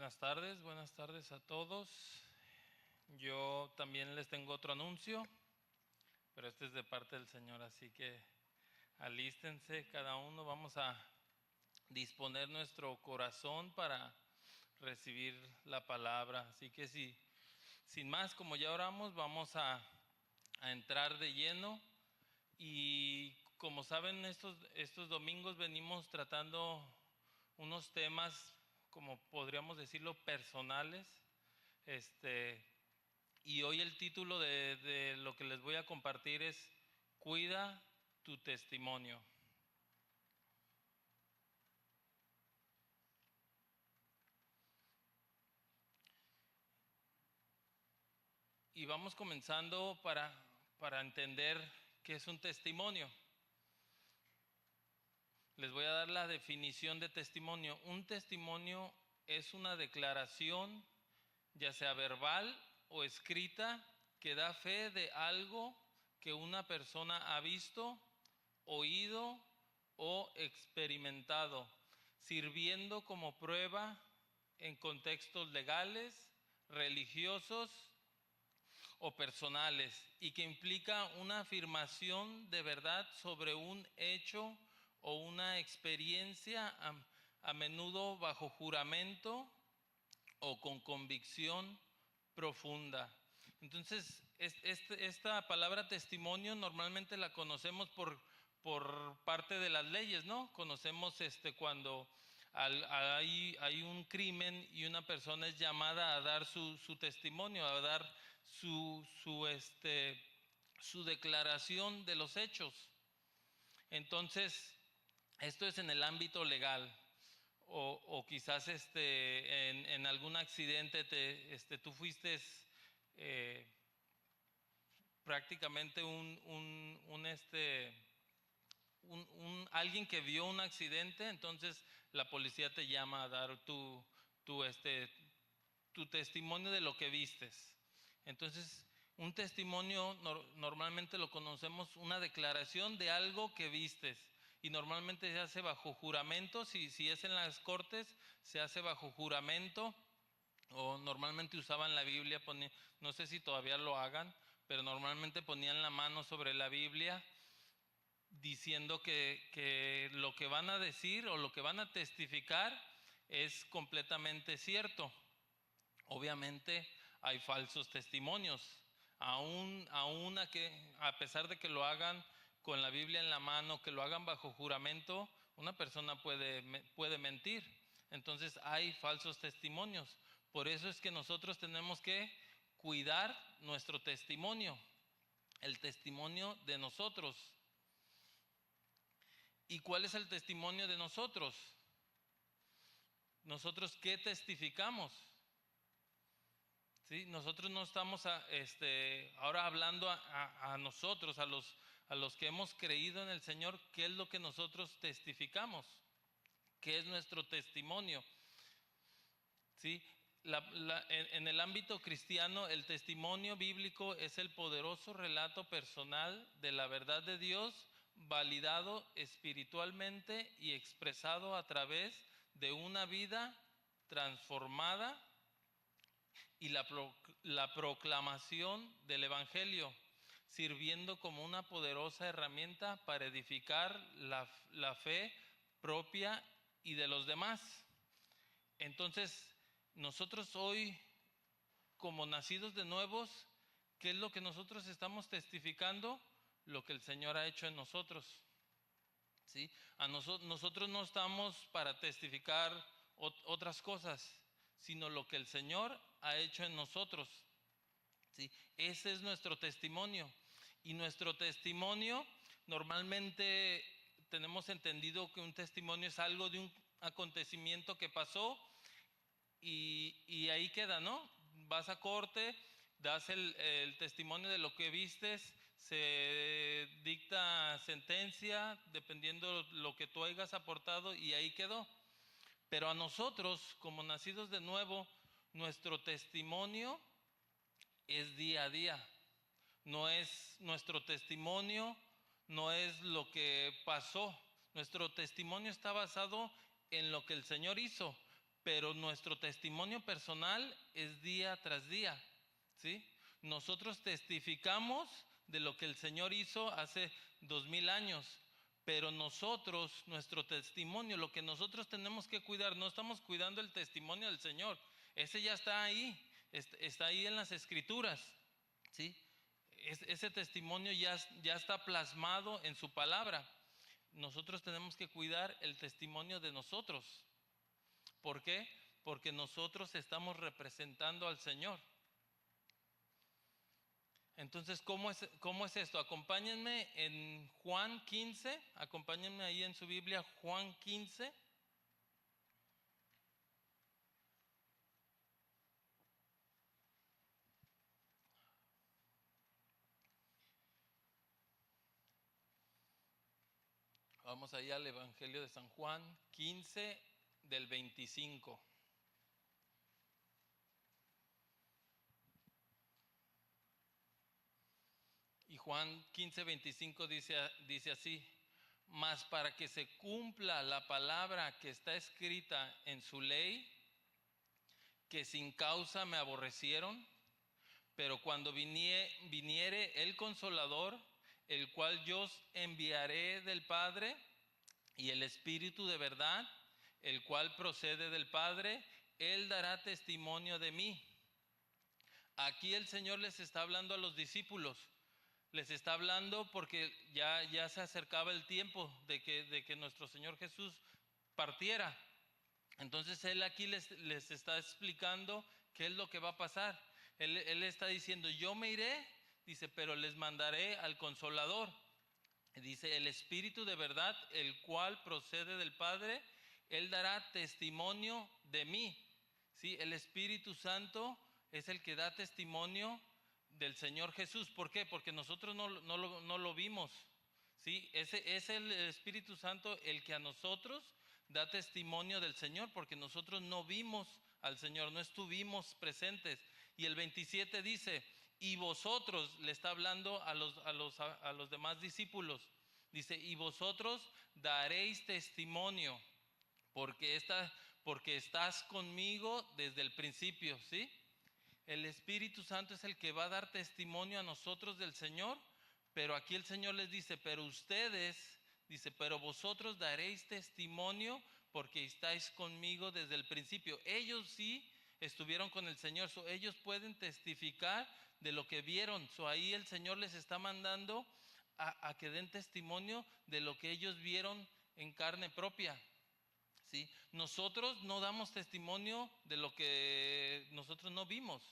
Buenas tardes a todos. Yo también les tengo otro anuncio, pero este es de parte del Señor, así que alístense cada uno. Vamos a disponer nuestro corazón para recibir la palabra. Así que sin más, como ya oramos, vamos a entrar de lleno. Y como saben, estos domingos venimos tratando unos temas, como podríamos decirlo, personales. Y hoy el título de lo que les voy a compartir es Cuida tu testimonio. Y vamos comenzando para entender qué es un testimonio. Les voy a dar la definición de testimonio. Un testimonio es una declaración, ya sea verbal o escrita, que da fe de algo que una persona ha visto, oído o experimentado, sirviendo como prueba en contextos legales, religiosos o personales, y que implica una afirmación de verdad sobre un hecho o una experiencia, a menudo bajo juramento o con convicción profunda. Entonces, esta palabra testimonio normalmente la conocemos por parte de las leyes, ¿no? Conocemos cuando hay un crimen y una persona es llamada a dar su testimonio, a dar su declaración de los hechos. Entonces, esto es en el ámbito legal. O quizás en algún accidente tú fuiste prácticamente alguien que vio un accidente, entonces la policía te llama a dar tu testimonio de lo que vistes. Entonces, un testimonio normalmente lo conocemos, una declaración de algo que vistes. Y normalmente se hace bajo juramento. Si es en las cortes, se hace bajo juramento. O normalmente usaban la Biblia, no sé si todavía lo hagan, pero normalmente ponían la mano sobre la Biblia diciendo que lo que van a decir o lo que van a testificar es completamente cierto. Obviamente hay falsos testimonios, a pesar de que lo hagan con la Biblia en la mano, que lo hagan bajo juramento, una persona puede mentir. Entonces hay falsos testimonios. Por eso es que nosotros tenemos que cuidar nuestro testimonio, el testimonio de nosotros. ¿Y cuál es el testimonio de nosotros? ¿Nosotros qué testificamos? ¿Sí? Nosotros no estamos ahora hablando a nosotros, a los que hemos creído en el Señor, ¿qué es lo que nosotros testificamos? ¿Qué es nuestro testimonio? ¿Sí? En el ámbito cristiano, el testimonio bíblico es el poderoso relato personal de la verdad de Dios, validado espiritualmente y expresado a través de una vida transformada y la proclamación del Evangelio, sirviendo como una poderosa herramienta para edificar la fe propia y de los demás. Entonces, nosotros hoy, como nacidos de nuevos, ¿qué es lo que nosotros estamos testificando? Lo que el Señor ha hecho en nosotros. ¿Sí? Nosotros no estamos para testificar otras cosas, sino lo que el Señor ha hecho en nosotros. ¿Sí? Ese es nuestro testimonio. Y nuestro testimonio, normalmente tenemos entendido que un testimonio es algo de un acontecimiento que pasó y ahí queda, ¿no? Vas a corte, das el testimonio de lo que vistes, se dicta sentencia dependiendo lo que tú hayas aportado y ahí quedó. Pero a nosotros, como nacidos de nuevo, nuestro testimonio es día a día. No es nuestro testimonio, no es lo que pasó. Nuestro testimonio está basado en lo que el Señor hizo, pero nuestro testimonio personal es día tras día, ¿sí? Nosotros testificamos de lo que el Señor hizo hace 2000 años, pero nosotros, nuestro testimonio, lo que nosotros tenemos que cuidar, no estamos cuidando el testimonio del Señor, ese ya está ahí, está ahí en las Escrituras, ¿sí? Ese testimonio ya está plasmado en su palabra. Nosotros tenemos que cuidar el testimonio de nosotros. ¿Por qué? Porque nosotros estamos representando al Señor. Entonces, ¿cómo es esto? Acompáñenme en Juan 15, acompáñenme ahí en su Biblia, Juan 15. Vamos allá al Evangelio de San Juan 15 del 25. Y Juan 15, 25 dice así: mas para que se cumpla la palabra que está escrita en su ley, que sin causa me aborrecieron, pero cuando viniere el Consolador, el cual yo os enviaré del Padre, y el Espíritu de verdad, el cual procede del Padre, Él dará testimonio de mí. Aquí el Señor les está hablando a los discípulos. Les está hablando porque ya se acercaba el tiempo de que nuestro Señor Jesús partiera. Entonces Él aquí les está explicando qué es lo que va a pasar. Él está diciendo, yo me iré, dice, pero les mandaré al Consolador. Dice, el Espíritu de verdad, el cual procede del Padre, Él dará testimonio de mí. ¿Sí? El Espíritu Santo es el que da testimonio del Señor Jesús. ¿Por qué? Porque nosotros no lo vimos. ¿Sí? Es el Espíritu Santo el que a nosotros da testimonio del Señor, porque nosotros no vimos al Señor, no estuvimos presentes. Y el 27 dice, y vosotros, le está hablando a los demás discípulos, dice, y vosotros daréis testimonio, porque estás conmigo desde el principio, ¿sí? El Espíritu Santo es el que va a dar testimonio a nosotros del Señor, pero aquí el Señor les dice, pero ustedes, dice, pero vosotros daréis testimonio porque estáis conmigo desde el principio. Ellos sí estuvieron con el Señor, ellos pueden testificar de lo que vieron. Ahí el Señor les está mandando a que den testimonio de lo que ellos vieron en carne propia. ¿Sí? Nosotros no damos testimonio de lo que nosotros no vimos.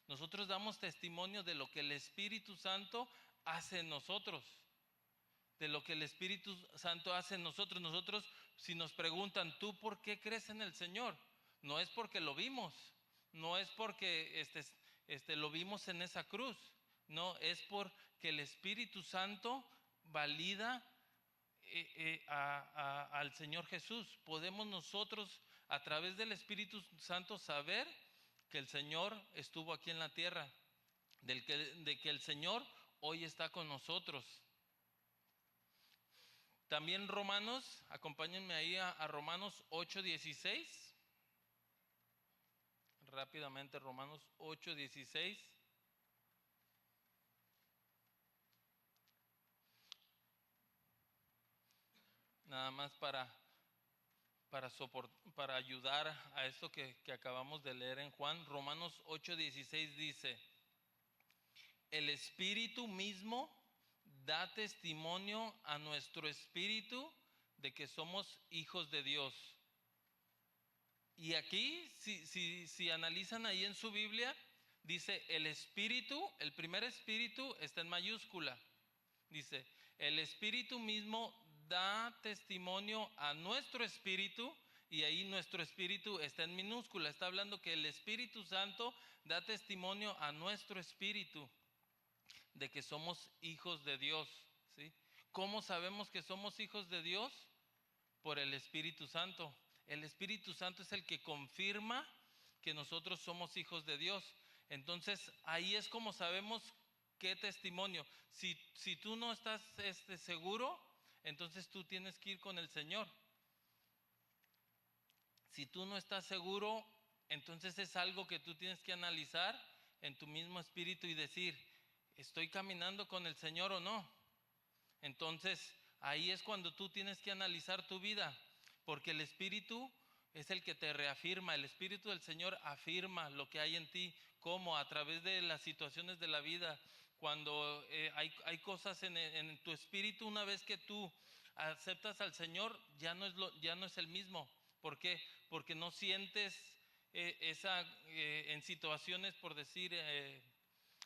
Nosotros damos testimonio de lo que el Espíritu Santo hace en nosotros. De lo que el Espíritu Santo hace en nosotros. Nosotros, si nos preguntan, ¿tú por qué crees en el Señor? No es porque lo vimos. No es porque lo vimos en esa cruz. No, es porque el Espíritu Santo valida al Señor Jesús. Podemos nosotros a través del Espíritu Santo saber que el Señor estuvo aquí en la tierra, de que el Señor hoy está con nosotros. También Romanos, acompáñenme ahí a Romanos 8:16. Rápidamente, Romanos 8:16. Nada más para ayudar a esto que acabamos de leer en Juan. Romanos 8:16 dice, el Espíritu mismo da testimonio a nuestro espíritu de que somos hijos de Dios. Y aquí, si analizan ahí en su Biblia, dice el Espíritu, el primer Espíritu está en mayúscula. Dice, el Espíritu mismo da testimonio a nuestro espíritu, y ahí nuestro espíritu está en minúscula. Está hablando que el Espíritu Santo da testimonio a nuestro espíritu de que somos hijos de Dios, ¿sí? ¿Cómo sabemos que somos hijos de Dios? Por el Espíritu Santo. El Espíritu Santo es el que confirma que nosotros somos hijos de Dios. Entonces, ahí es como sabemos qué testimonio. Si tú no estás seguro, entonces tú tienes que ir con el Señor. Si tú no estás seguro, entonces es algo que tú tienes que analizar en tu mismo espíritu y decir, ¿estoy caminando con el Señor o no? Entonces, ahí es cuando tú tienes que analizar tu vida, porque el Espíritu es el que te reafirma, el Espíritu del Señor afirma lo que hay en ti, como a través de las situaciones de la vida, cuando hay cosas en tu espíritu, una vez que tú aceptas al Señor, ya no es el mismo. ¿Por qué? Porque no sientes en situaciones, por decir,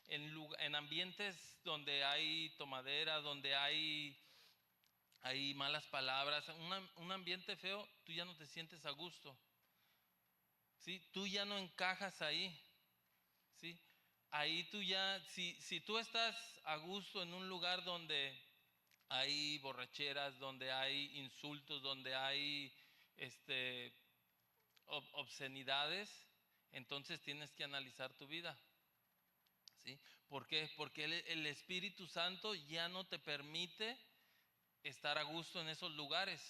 en ambientes donde hay tomadera, donde hay malas palabras, un ambiente feo, tú ya no te sientes a gusto, ¿sí? Tú ya no encajas ahí, ¿sí? Ahí tú ya, si tú estás a gusto en un lugar donde hay borracheras, donde hay insultos, donde hay obscenidades, entonces tienes que analizar tu vida, ¿sí? ¿Por qué? Porque el Espíritu Santo ya no te permite estar a gusto en esos lugares.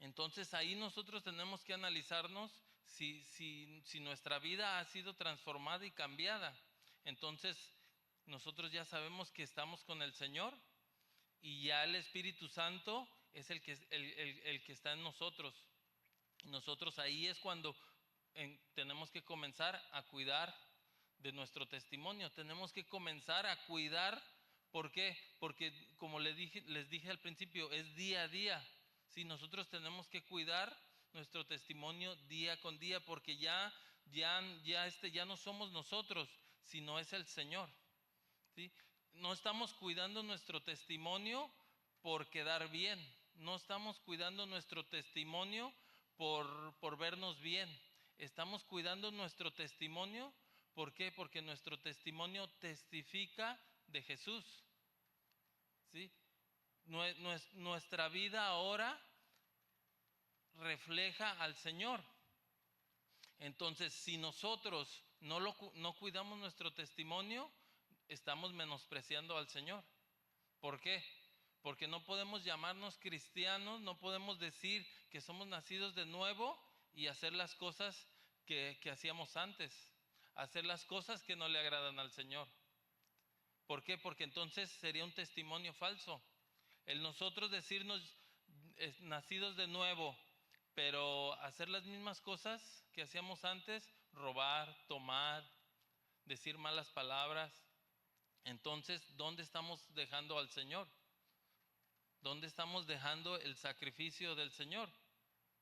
Entonces ahí nosotros tenemos que analizarnos si nuestra vida ha sido transformada y cambiada. Entonces nosotros ya sabemos que estamos con el Señor y ya el Espíritu Santo es el que está en nosotros. Nosotros ahí es cuando tenemos que comenzar a cuidar de nuestro testimonio. Tenemos que comenzar a cuidar. ¿Por qué? Porque como les dije al principio, es día a día. Sí, nosotros tenemos que cuidar nuestro testimonio día con día, porque ya no somos nosotros, sino es el Señor. ¿Sí? No estamos cuidando nuestro testimonio por quedar bien. No estamos cuidando nuestro testimonio por vernos bien. Estamos cuidando nuestro testimonio. ¿Por qué? Porque nuestro testimonio testifica de Jesús. ¿Sí? Nuestra vida ahora refleja al Señor. Entonces, si nosotros no cuidamos nuestro testimonio, estamos menospreciando al Señor. ¿Por qué? Porque no podemos llamarnos cristianos, no podemos decir que somos nacidos de nuevo y hacer las cosas que hacíamos antes, hacer las cosas que no le agradan al Señor. ¿Por qué? Porque entonces sería un testimonio falso. El nosotros decirnos nacidos de nuevo, pero hacer las mismas cosas que hacíamos antes, robar, tomar, decir malas palabras. Entonces, ¿dónde estamos dejando al Señor? ¿Dónde estamos dejando el sacrificio del Señor?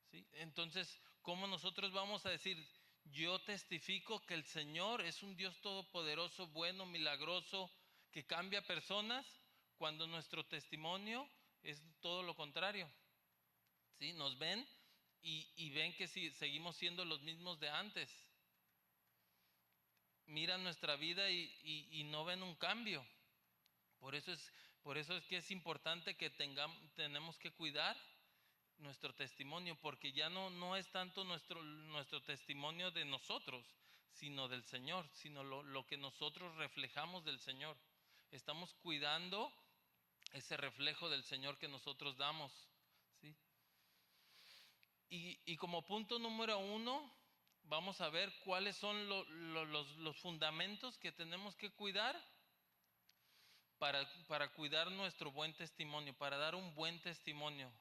¿Sí? Entonces, ¿cómo nosotros vamos a decir, yo testifico que el Señor es un Dios todopoderoso, bueno, milagroso, que cambia personas, cuando nuestro testimonio es todo lo contrario? ¿Sí? Nos ven y ven que seguimos siendo los mismos de antes. Miran nuestra vida y no ven un cambio. Por eso es que es importante que tenemos que cuidar nuestro testimonio, porque ya no es tanto nuestro testimonio de nosotros, sino del Señor, sino lo que nosotros reflejamos del Señor. Estamos cuidando ese reflejo del Señor que nosotros damos, ¿sí? Y como punto número 1, vamos a ver cuáles son los fundamentos que tenemos que cuidar para cuidar nuestro buen testimonio, para dar un buen testimonio.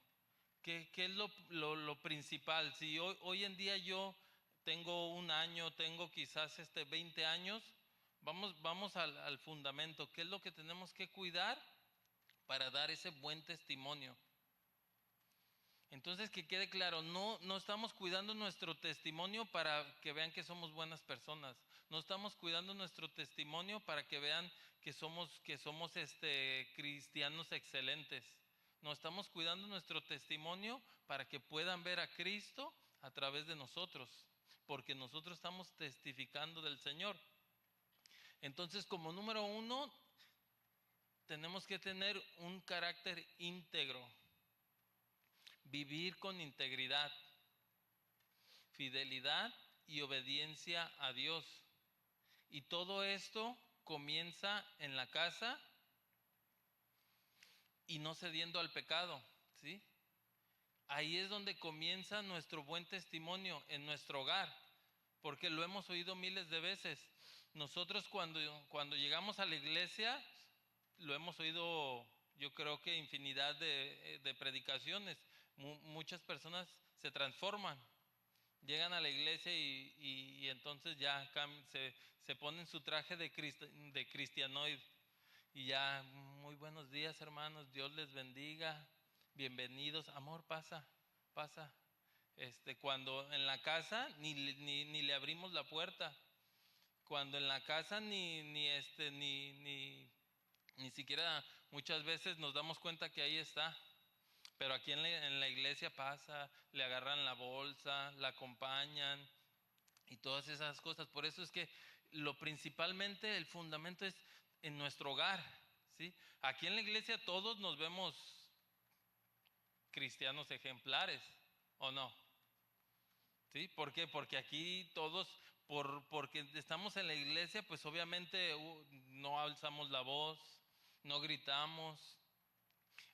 ¿Qué es lo principal? Si hoy en día yo tengo un año, tengo quizás 20 años, vamos al fundamento. ¿Qué es lo que tenemos que cuidar para dar ese buen testimonio? Entonces, que quede claro, no estamos cuidando nuestro testimonio para que vean que somos buenas personas. No estamos cuidando nuestro testimonio para que vean que somos cristianos excelentes. No, estamos cuidando nuestro testimonio para que puedan ver a Cristo a través de nosotros, porque nosotros estamos testificando del Señor. Entonces, como número 1, tenemos que tener un carácter íntegro. Vivir con integridad, fidelidad y obediencia a Dios. Y todo esto comienza en la casa y no cediendo al pecado, ¿sí? ahí es donde comienza nuestro buen testimonio, en nuestro hogar, porque lo hemos oído miles de veces. Nosotros cuando llegamos a la iglesia, lo hemos oído, yo creo que infinidad de predicaciones. Muchas personas se transforman, llegan a la iglesia y entonces ya se ponen su traje de cristianoide y ya, muy buenos días hermanos, Dios les bendiga, bienvenidos, amor, pasa, pasa. Cuando en la casa ni le abrimos la puerta, cuando en la casa ni siquiera muchas veces nos damos cuenta que ahí está. Pero aquí en la iglesia pasa, le agarran la bolsa, la acompañan y todas esas cosas. Por eso es que principalmente el fundamento es en nuestro hogar, ¿sí? Aquí en la iglesia todos nos vemos cristianos ejemplares, ¿o no? ¿Sí? ¿Por qué? Porque aquí todos, porque estamos en la iglesia, pues obviamente no alzamos la voz, no gritamos.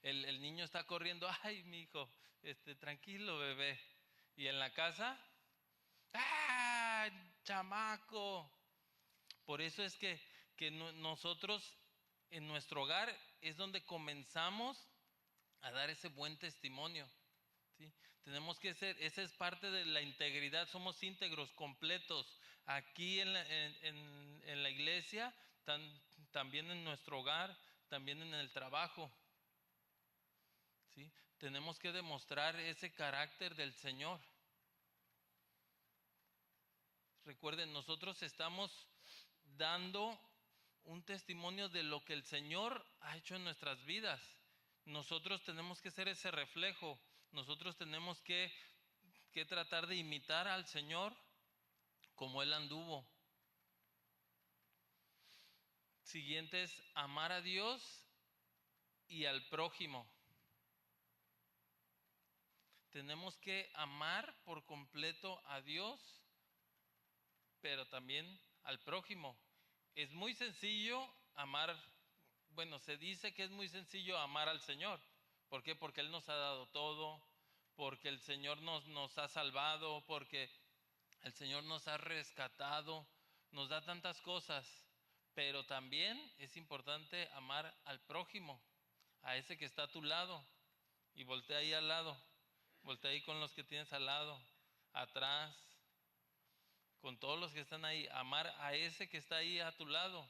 El niño está corriendo, ay, mi hijo, tranquilo, bebé. Y en la casa, ¡ah, chamaco! Por eso es que nosotros en nuestro hogar es donde comenzamos a dar ese buen testimonio. ¿Sí? Tenemos que ser, esa es parte de la integridad, somos íntegros, completos. Aquí en la iglesia, también en nuestro hogar, también en el trabajo. ¿Sí? Tenemos que demostrar ese carácter del Señor. Recuerden, nosotros estamos dando un testimonio de lo que el Señor ha hecho en nuestras vidas. Nosotros tenemos que ser ese reflejo. Nosotros tenemos que tratar de imitar al Señor como Él anduvo. Siguiente es amar a Dios y al prójimo. Tenemos que amar por completo a Dios, pero también al prójimo. Es muy sencillo amar, bueno, se dice que es muy sencillo amar al Señor. ¿Por qué? Porque Él nos ha dado todo, porque el Señor nos ha salvado, porque el Señor nos ha rescatado, nos da tantas cosas. Pero también es importante amar al prójimo, a ese que está a tu lado. Y voltea ahí al lado, voltea ahí con los que tienes al lado, atrás, con todos los que están ahí, amar a ese que está ahí a tu lado.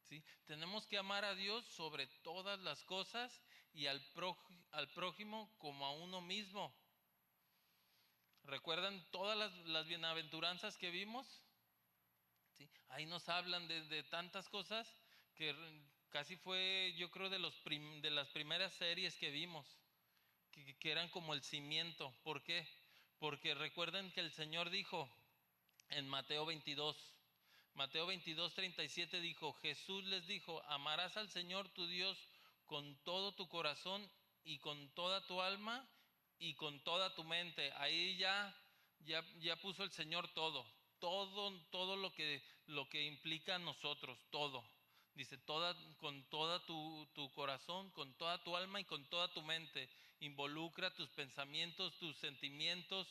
¿Sí? Tenemos que amar a Dios sobre todas las cosas y al prójimo como a uno mismo. ¿Recuerdan todas las bienaventuranzas que vimos? ¿Sí? Ahí nos hablan de tantas cosas que casi fue, yo creo, de las primeras series que vimos, que eran como el cimiento. ¿Por qué? Porque recuerden que el Señor dijo en Mateo 22, 37 dijo, Jesús les dijo, amarás al Señor tu Dios con todo tu corazón y con toda tu alma y con toda tu mente. Ahí ya puso el Señor todo lo que implica a nosotros, todo. Dice, con toda tu corazón, con toda tu alma y con toda tu mente. Involucra tus pensamientos, tus sentimientos,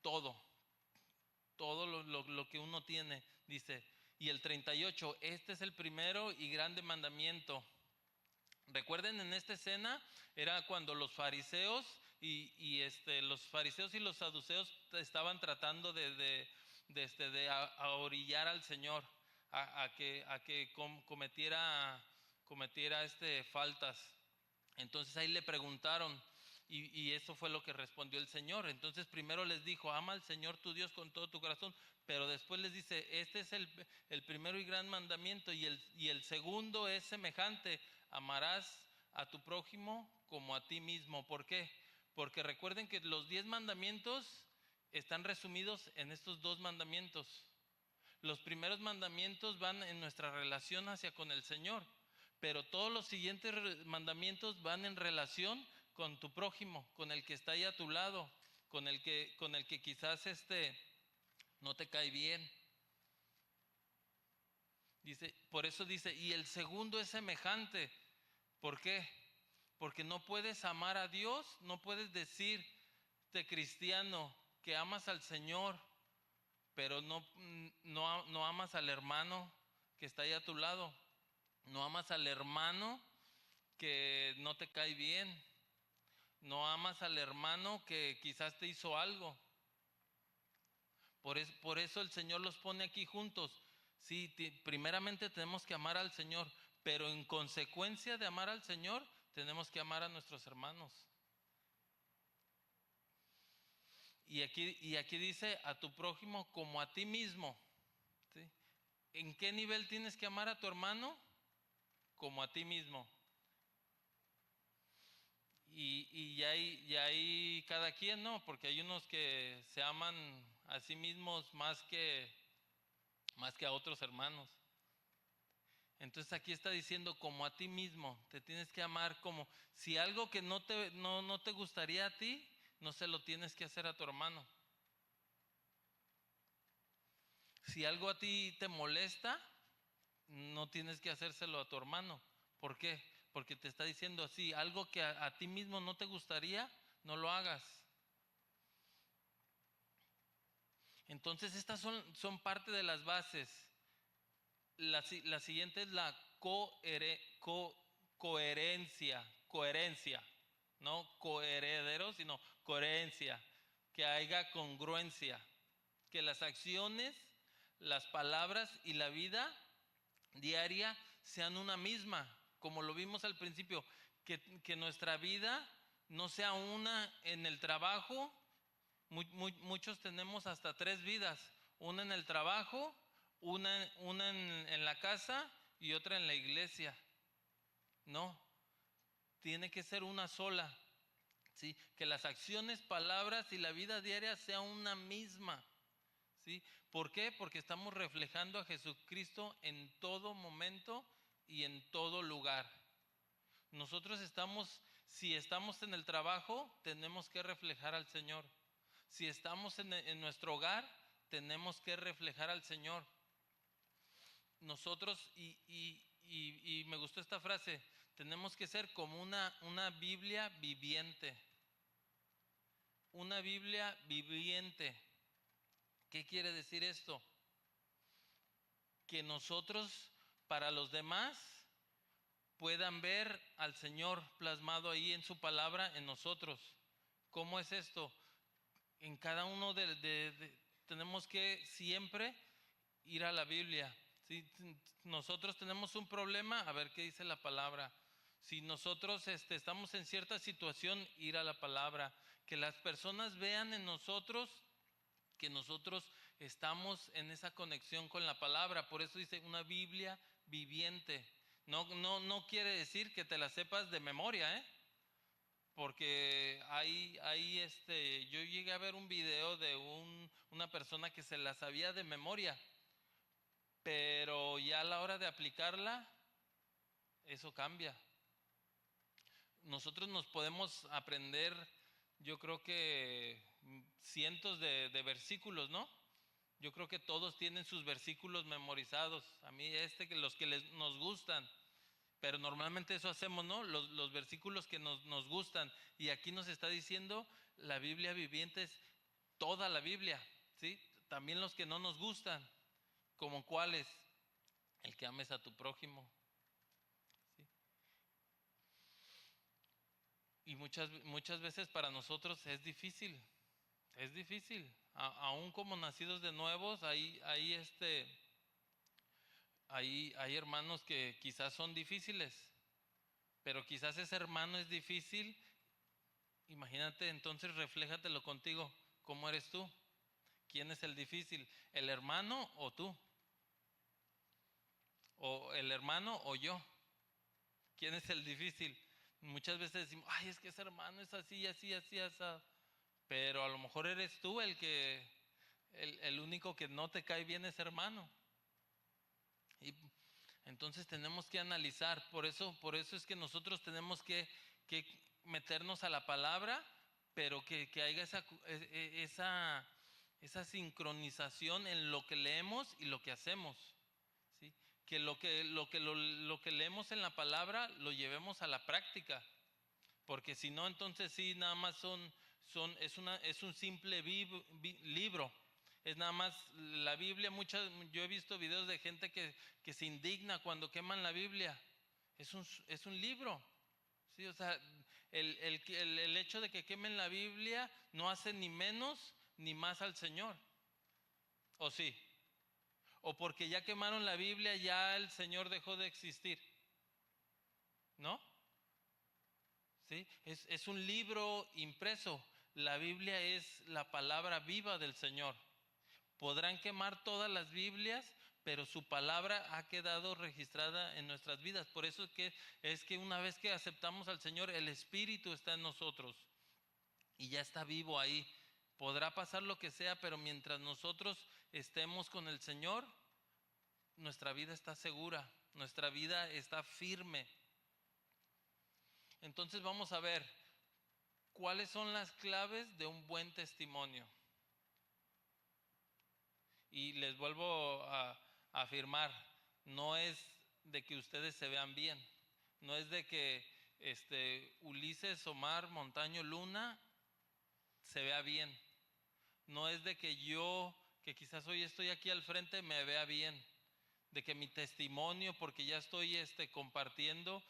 todo lo que uno tiene, dice. Y el 38, este es el primero y grande mandamiento. Recuerden, en esta escena era cuando los fariseos los fariseos y los saduceos estaban tratando de orillar al Señor a que cometiera faltas. Entonces ahí le preguntaron y eso fue lo que respondió el Señor. Entonces primero les dijo, ama al Señor tu Dios con todo tu corazón, pero después les dice, este es el primero y gran mandamiento y el segundo es semejante, amarás a tu prójimo como a ti mismo. ¿Por qué? Porque recuerden que los 10 mandamientos están resumidos en estos 2 mandamientos. Los primeros mandamientos van en nuestra relación hacia con el Señor, pero todos los siguientes mandamientos van en relación con tu prójimo, con el que está ahí a tu lado, con el que quizás no te cae bien. Dice, por eso dice, y el segundo es semejante. ¿Por qué? Porque no puedes amar a Dios, no puedes decirte cristiano que amas al Señor, pero no amas al hermano que está ahí a tu lado. No amas al hermano que no te cae bien. No amas al hermano que quizás te hizo algo. Por eso el Señor los pone aquí juntos. Sí, primeramente tenemos que amar al Señor, pero en consecuencia de amar al Señor, tenemos que amar a nuestros hermanos. Y aquí dice a tu prójimo como a ti mismo. ¿Sí? ¿En qué nivel tienes que amar a tu hermano? Como a ti mismo. Y ya hay cada quien, ¿no? Porque hay unos que se aman a sí mismos más que a otros hermanos. Entonces aquí está diciendo como a ti mismo, te tienes que amar como si algo que no te gustaría a ti, no se lo tienes que hacer a tu hermano. Si algo a ti te molesta, no tienes que hacérselo a tu hermano. ¿Por qué? Porque te está diciendo así, algo que a ti mismo no te gustaría, no lo hagas. Entonces estas son parte de las bases. La siguiente es la coherencia, no coheredero, sino coherencia, que haya congruencia, que las acciones, las palabras y la vida diaria sean una misma, como lo vimos al principio, que nuestra vida no sea una en el trabajo. Muchos tenemos hasta 3 vidas, una en el trabajo, una en la casa y otra en la iglesia. No, tiene que ser una sola. ¿Sí? Que las acciones, palabras y la vida diaria sea una misma. ¿Sí? ¿Por qué? Porque estamos reflejando a Jesucristo en todo momento y en todo lugar. Nosotros si estamos en el trabajo, tenemos que reflejar al Señor. Si estamos en nuestro hogar, tenemos que reflejar al Señor. Nosotros, y me gustó esta frase, tenemos que ser como una Biblia viviente. Una Biblia viviente. ¿Qué quiere decir esto? Que nosotros, para los demás, puedan ver al Señor plasmado ahí en su palabra en nosotros. ¿Cómo es esto? En cada uno tenemos que siempre ir a la Biblia. Si nosotros tenemos un problema, a ver qué dice la palabra. Si nosotros estamos en cierta situación, ir a la palabra. Que las personas vean en nosotros que nosotros estamos en esa conexión con la palabra. Por eso dice una Biblia viviente. No quiere decir que te la sepas de memoria, ¿eh? Porque yo llegué a ver un video de una persona que se la sabía de memoria, pero ya a la hora de aplicarla, eso cambia. Nosotros nos podemos aprender, yo creo que cientos de versículos, ¿no? Yo creo que todos tienen sus versículos memorizados. A mí que los que nos gustan. Pero normalmente eso hacemos, ¿no? Los versículos que nos gustan. Y aquí nos está diciendo, la Biblia viviente es toda la Biblia, ¿sí? También los que no nos gustan. ¿Como cuáles? El que ames a tu prójimo. ¿Sí? Y muchas veces para nosotros es difícil. Es difícil. Aún como nacidos de nuevos, hay hermanos que quizás son difíciles. Pero quizás ese hermano es difícil. Imagínate, entonces refléjatelo contigo. ¿Cómo eres tú? ¿Quién es el difícil? ¿El hermano o tú? ¿O el hermano o yo? ¿Quién es el difícil? Muchas veces decimos, ay, es que ese hermano es así, así, así, así. Pero a lo mejor eres tú el único que no te cae bien ese hermano. Y entonces tenemos que analizar. Por eso es que nosotros tenemos que meternos a la palabra, pero que haya esa sincronización en lo que leemos y lo que hacemos. ¿Sí? Que lo que leemos en la palabra lo llevemos a la práctica. porque si no, entonces sí, nada más es un simple libro. Es nada más la Biblia. Yo he visto videos de gente que se indigna cuando queman la Biblia. Es un libro. Sí, o sea, el hecho de que quemen la Biblia no hace ni menos ni más al Señor. ¿O sí? ¿O porque ya quemaron la Biblia ya el Señor dejó de existir? ¿No? ¿Sí? Es un libro impreso. La Biblia es la palabra viva del Señor. Podrán quemar todas las Biblias, pero su palabra ha quedado registrada en nuestras vidas. Por eso es que una vez que aceptamos al Señor, el Espíritu está en nosotros y ya está vivo ahí. Podrá pasar lo que sea, pero mientras nosotros estemos con el Señor, nuestra vida está segura, nuestra vida está firme. Entonces vamos a ver cuáles son las claves de un buen testimonio. Y les vuelvo a afirmar, no es de que ustedes se vean bien, no es de que Ulises, Omar, Montaño, Luna se vea bien, no es de que yo, que quizás hoy estoy aquí al frente, me vea bien, de que mi testimonio, porque ya estoy compartiendo,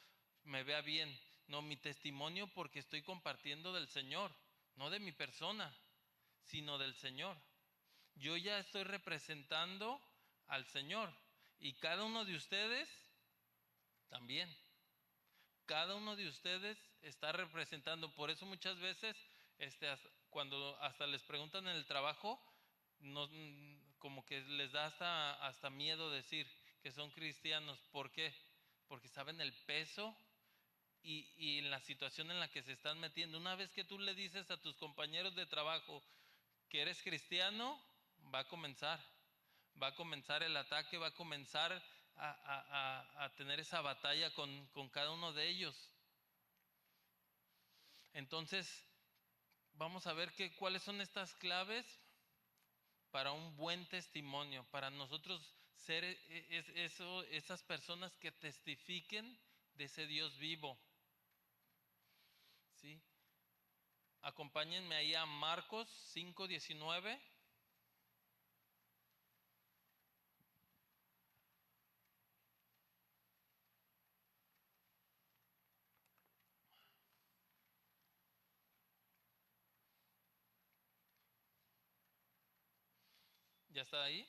me vea bien. No, mi testimonio porque estoy compartiendo del Señor, no de mi persona, sino del Señor. Yo ya estoy representando al Señor y cada uno de ustedes también. Cada uno de ustedes está representando. Por eso muchas veces cuando hasta les preguntan en el trabajo, no, como que les da hasta miedo decir que son cristianos. ¿Por qué? Porque saben el peso y en la situación en la que se están metiendo. Una vez que tú le dices a tus compañeros de trabajo que eres cristiano, va a comenzar el ataque, va a comenzar a tener esa batalla con cada uno de ellos. Entonces, vamos a ver cuáles son estas claves para un buen testimonio, para nosotros ser esas personas que testifiquen de ese Dios vivo. ¿Sí? Acompáñenme ahí a Marcos 5:19. ¿Ya está ahí?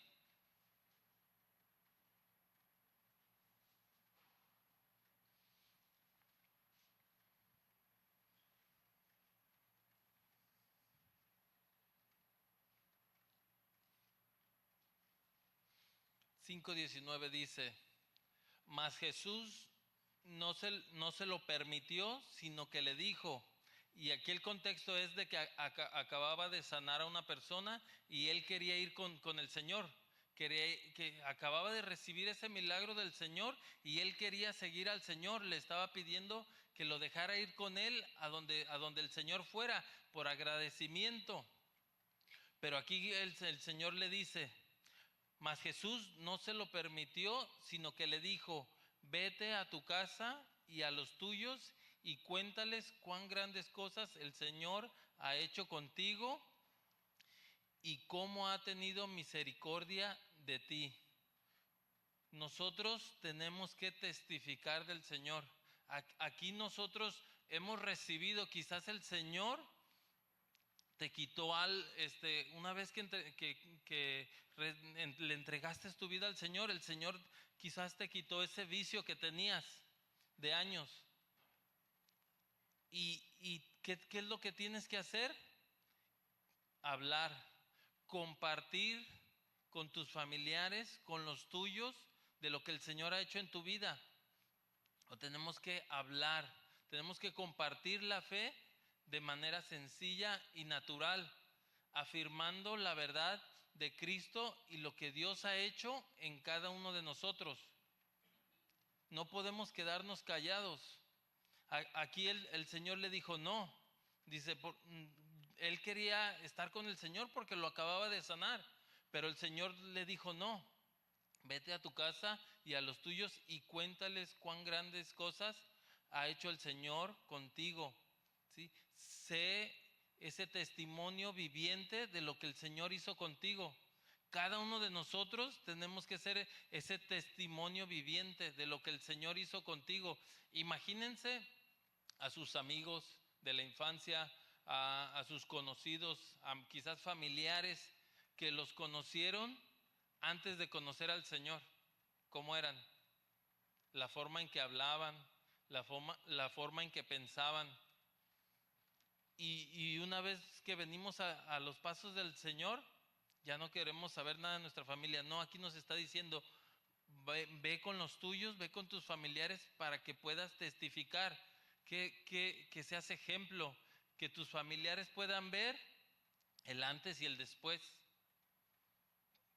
(5:19) dice: mas Jesús no se lo permitió, sino que le dijo, y aquí el contexto es de que acababa de sanar a una persona y él quería ir con el Señor, que acababa de recibir ese milagro del Señor y él quería seguir al Señor, le estaba pidiendo que lo dejara ir con él a donde el Señor fuera, por agradecimiento. Pero aquí el Señor le dice: mas Jesús no se lo permitió, sino que le dijo: vete a tu casa y a los tuyos y cuéntales cuán grandes cosas el Señor ha hecho contigo y cómo ha tenido misericordia de ti. Nosotros tenemos que testificar del Señor. Aquí nosotros hemos recibido, quizás el Señor te quitó una vez que le entregaste tu vida al Señor, el Señor quizás te quitó ese vicio que tenías de años. ¿Y qué es lo que tienes que hacer? Hablar, compartir con tus familiares, con los tuyos, de lo que el Señor ha hecho en tu vida. O tenemos que hablar, tenemos que compartir la fe de manera sencilla y natural, afirmando la verdad de Cristo y lo que Dios ha hecho en cada uno de nosotros. No podemos quedarnos callados. Aquí el Señor le dijo no. Dice, él quería estar con el Señor porque lo acababa de sanar, pero el Señor le dijo no. Vete a tu casa y a los tuyos y cuéntales cuán grandes cosas ha hecho el Señor contigo. ¿sí? Sé ese testimonio viviente de lo que el Señor hizo contigo. Cada uno de nosotros tenemos que ser ese testimonio viviente de lo que el Señor hizo contigo. Imagínense a sus amigos de la infancia, a sus conocidos, a quizás familiares que los conocieron antes de conocer al Señor. ¿Cómo eran? La forma en que hablaban, la forma en que pensaban. Y una vez que venimos a los pasos del Señor, ya no queremos saber nada de nuestra familia. No, aquí nos está diciendo, ve con los tuyos, ve con tus familiares para que puedas testificar, que seas ejemplo, que tus familiares puedan ver el antes y el después,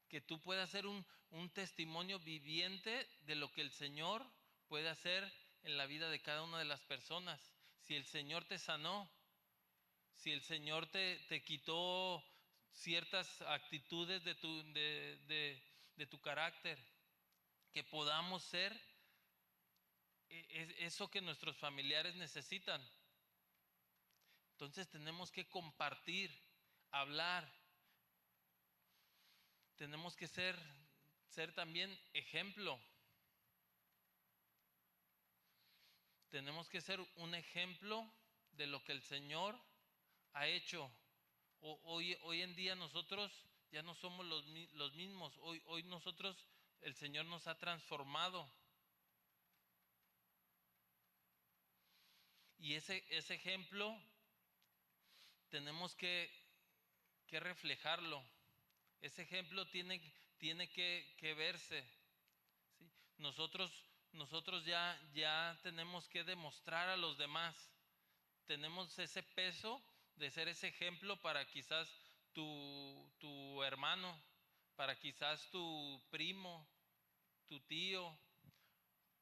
que tú puedas ser un testimonio viviente de lo que el Señor puede hacer en la vida de cada una de las personas. Si el Señor te sanó, si el Señor te quitó ciertas actitudes de tu carácter, que podamos ser eso que nuestros familiares necesitan. Entonces tenemos que compartir, hablar, tenemos que ser también ejemplo. Tenemos que ser un ejemplo de lo que el Señor ha hecho. Hoy en día nosotros ya no somos los mismos. Hoy nosotros, el Señor nos ha transformado. Y ese ejemplo tenemos que reflejarlo. Ese ejemplo tiene que verse, ¿sí? Nosotros ya tenemos que demostrar a los demás. Tenemos ese peso de ser ese ejemplo para quizás tu hermano, para quizás tu primo, tu tío,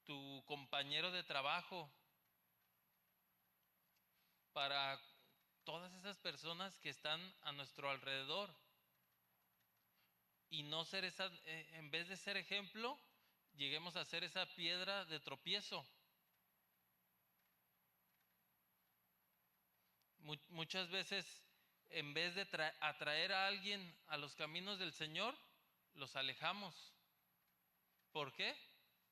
tu compañero de trabajo, para todas esas personas que están a nuestro alrededor. Y no ser esa, en vez de ser ejemplo, lleguemos a ser esa piedra de tropiezo. Muchas veces, en vez de atraer a alguien a los caminos del Señor, los alejamos. ¿Por qué?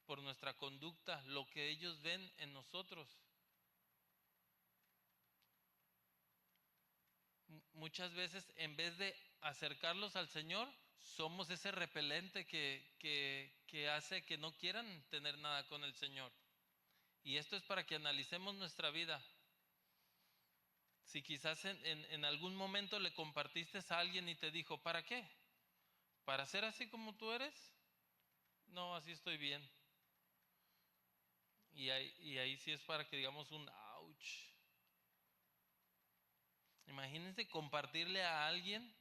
Por nuestra conducta, lo que ellos ven en nosotros. Muchas veces, en vez de acercarlos al Señor, somos ese repelente que hace que no quieran tener nada con el Señor. Y esto es para que analicemos nuestra vida. Si quizás en algún momento le compartiste a alguien y te dijo, ¿para qué? ¿Para ser así como tú eres? No, así estoy bien. Y ahí sí es para que digamos un ouch. Imagínense compartirle a alguien,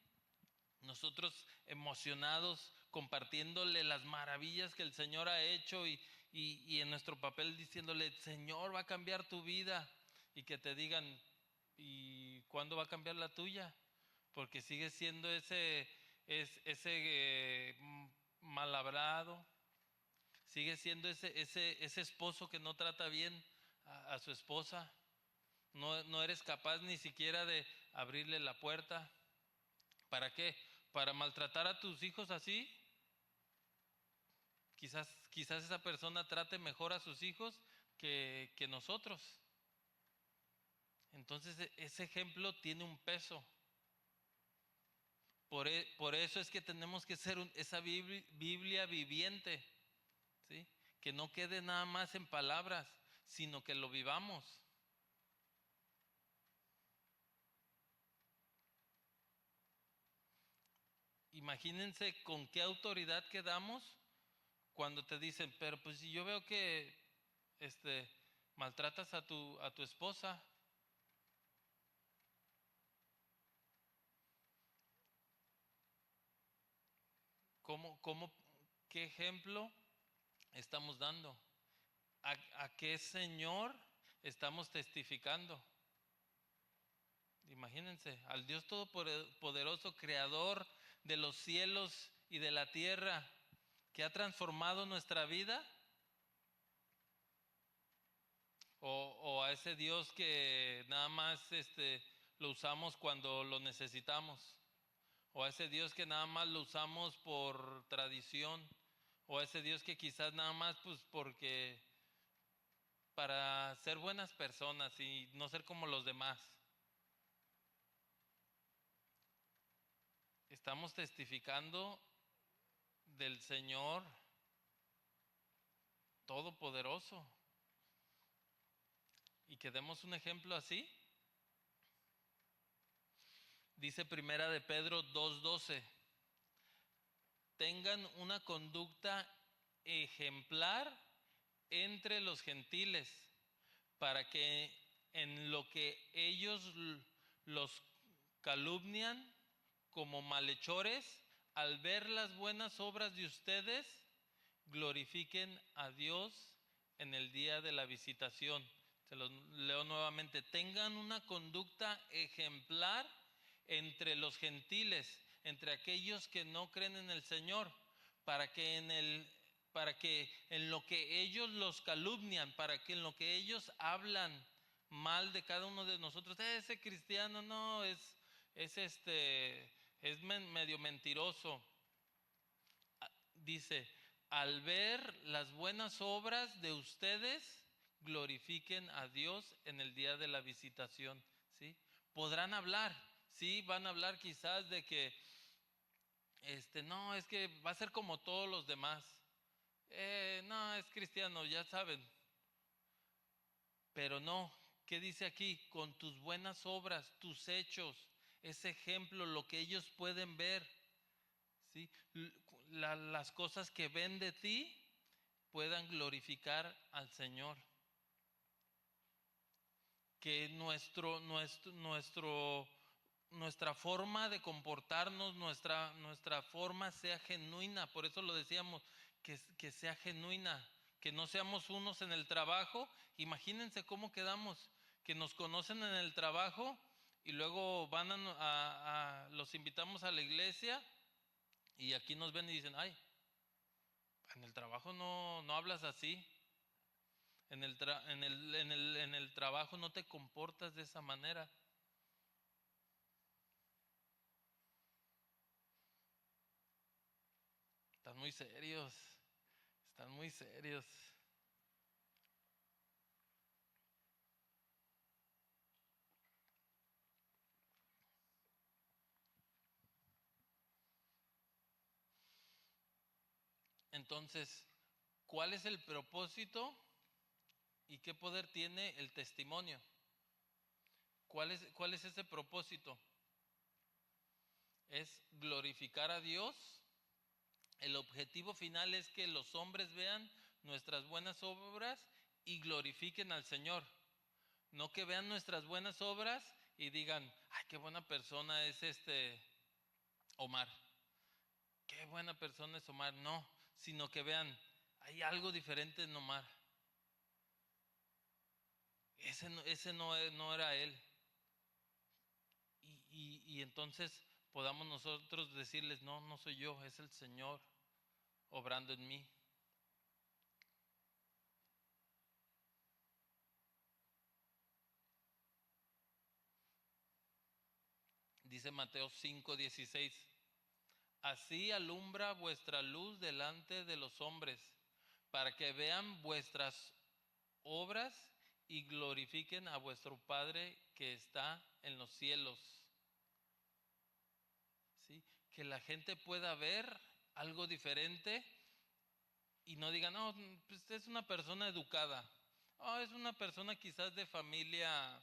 nosotros emocionados, compartiéndole las maravillas que el Señor ha hecho y en nuestro papel diciéndole, Señor va a cambiar tu vida, y que te digan, ¿y cuándo va a cambiar la tuya? Porque sigue siendo ese mal hablado, sigue siendo ese esposo que no trata bien a su esposa. No eres capaz ni siquiera de abrirle la puerta. ¿Para qué? ¿Para maltratar a tus hijos así? Quizás esa persona trate mejor a sus hijos que nosotros. Entonces ese ejemplo tiene un peso. Por eso es que tenemos que ser esa Biblia viviente, ¿sí? Que no quede nada más en palabras, sino que lo vivamos. Imagínense con qué autoridad quedamos cuando te dicen, pero pues si yo veo que maltratas a tu esposa, ¿cómo, qué ejemplo estamos dando? ¿A qué Señor estamos testificando? Imagínense, al Dios Todopoderoso, Creador de los cielos y de la tierra, que ha transformado nuestra vida. o a ese Dios que nada más lo usamos cuando lo necesitamos, o a ese Dios que nada más lo usamos por tradición, o a ese Dios que quizás nada más pues porque para ser buenas personas y no ser como los demás. Estamos testificando del Señor Todopoderoso y que demos un ejemplo así. Dice Primera de Pedro 2:12, tengan una conducta ejemplar entre los gentiles, para que en lo que ellos los calumnian como malhechores, al ver las buenas obras de ustedes, glorifiquen a Dios en el día de la visitación. Se los leo nuevamente. Tengan una conducta ejemplar entre los gentiles, entre aquellos que no creen en el Señor, para que en lo que ellos los calumnian, para que en lo que ellos hablan mal de cada uno de nosotros, ese cristiano no es es medio mentiroso. Dice, al ver las buenas obras de ustedes, glorifiquen a Dios en el día de la visitación, ¿sí? Podrán hablar, sí, van a hablar quizás de que, no, es que va a ser como todos los demás. No, es cristiano, ya saben. Pero no, ¿qué dice aquí? Con tus buenas obras, tus hechos, ese ejemplo, lo que ellos pueden ver, ¿sí? Las cosas que ven de ti puedan glorificar al Señor. Que nuestra forma de comportarnos, nuestra forma sea genuina. Por eso lo decíamos, que sea genuina. Que no seamos unos en el trabajo. Imagínense cómo quedamos. Que nos conocen en el trabajo y luego van los invitamos a la iglesia y aquí nos ven y dicen, ay, en el trabajo no hablas así. En el trabajo no te comportas de esa manera. Están muy serios. Están muy serios. Entonces, ¿cuál es el propósito y qué poder tiene el testimonio? ¿Cuál es ese propósito? Es glorificar a Dios. El objetivo final es que los hombres vean nuestras buenas obras y glorifiquen al Señor. No que vean nuestras buenas obras y digan, ay, qué buena persona es Omar. Qué buena persona es Omar. No, sino que vean, hay algo diferente en Omar. Ese no era él. Y entonces podamos nosotros decirles, no soy yo, es el Señor obrando en mí. Dice Mateo 5:16, así alumbra vuestra luz delante de los hombres, para que vean vuestras obras y glorifiquen a vuestro Padre que está en los cielos. ¿Sí? Que la gente pueda ver algo diferente y no digan, no, pues es una persona educada, es una persona quizás de familia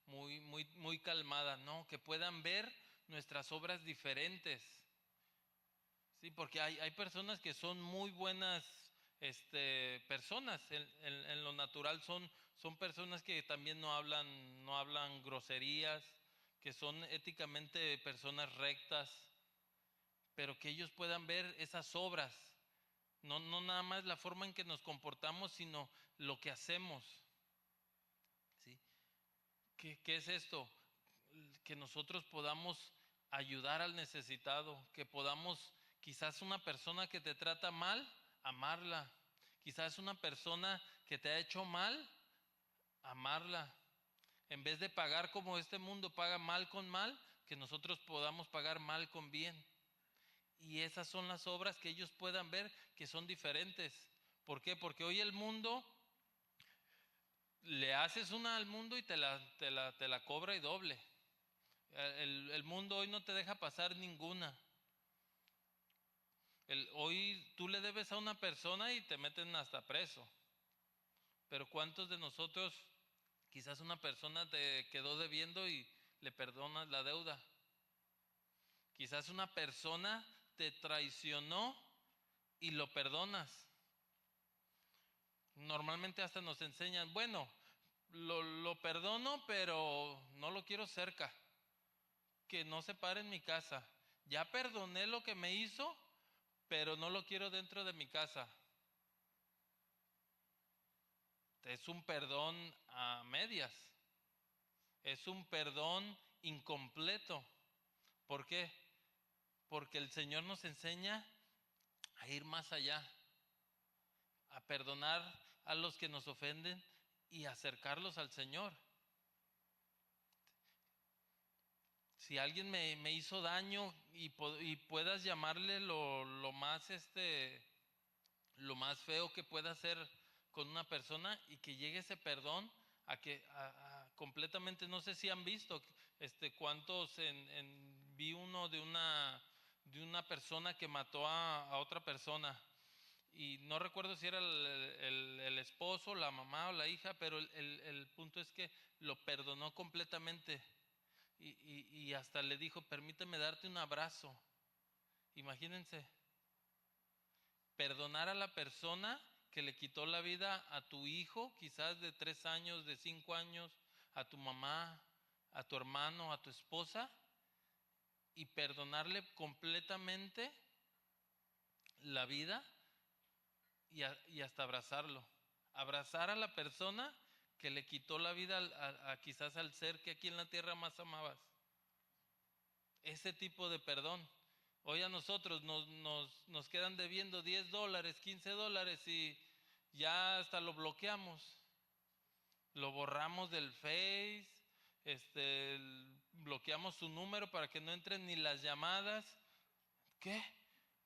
muy calmada, no, que puedan ver nuestras obras diferentes. Sí, porque hay personas que son muy buenas personas, en lo natural son personas que también no hablan groserías, que son éticamente personas rectas, pero que ellos puedan ver esas obras, no nada más la forma en que nos comportamos, sino lo que hacemos. ¿Sí? ¿Qué es esto? Que nosotros podamos ayudar al necesitado, que podamos, quizás una persona que te trata mal, amarla. Quizás una persona que te ha hecho mal, amarla. En vez de pagar como este mundo paga mal con mal, que nosotros podamos pagar mal con bien. Y esas son las obras que ellos puedan ver que son diferentes. ¿Por qué? Porque hoy el mundo, le haces una al mundo y te la cobra y doble. El mundo hoy no te deja pasar ninguna. Hoy tú le debes a una persona y te meten hasta preso. Pero ¿cuántos de nosotros, quizás una persona te quedó debiendo y le perdonas la deuda? Quizás una persona te traicionó y lo perdonas. Normalmente hasta nos enseñan, bueno, lo perdono, pero no lo quiero cerca, que no se pare en mi casa. Ya perdoné lo que me hizo, pero no lo quiero dentro de mi casa. Es un perdón a medias, es un perdón incompleto. ¿Por qué? Porque el Señor nos enseña a ir más allá, a perdonar a los que nos ofenden y acercarlos al Señor. Si alguien me hizo daño y puedas llamarle lo más lo más feo que pueda hacer con una persona, y que llegue ese perdón a que completamente, no sé si han visto cuántos vi uno de una persona que mató a otra persona, y no recuerdo si era el esposo, la mamá o la hija, pero el punto es que lo perdonó completamente, y hasta le dijo, permíteme darte un abrazo. Imagínense, perdonar a la persona que le quitó la vida a tu hijo, quizás de 3 años, de 5 años, a tu mamá, a tu hermano, a tu esposa, y perdonarle completamente la vida, y hasta abrazarlo. Abrazar a la persona que le quitó la vida quizás al ser que aquí en la tierra más amabas. Ese tipo de perdón. Hoy a nosotros nos quedan debiendo $10, $15, y ya hasta lo bloqueamos. Lo borramos del Face, bloqueamos su número para que no entren ni las llamadas. ¿Qué?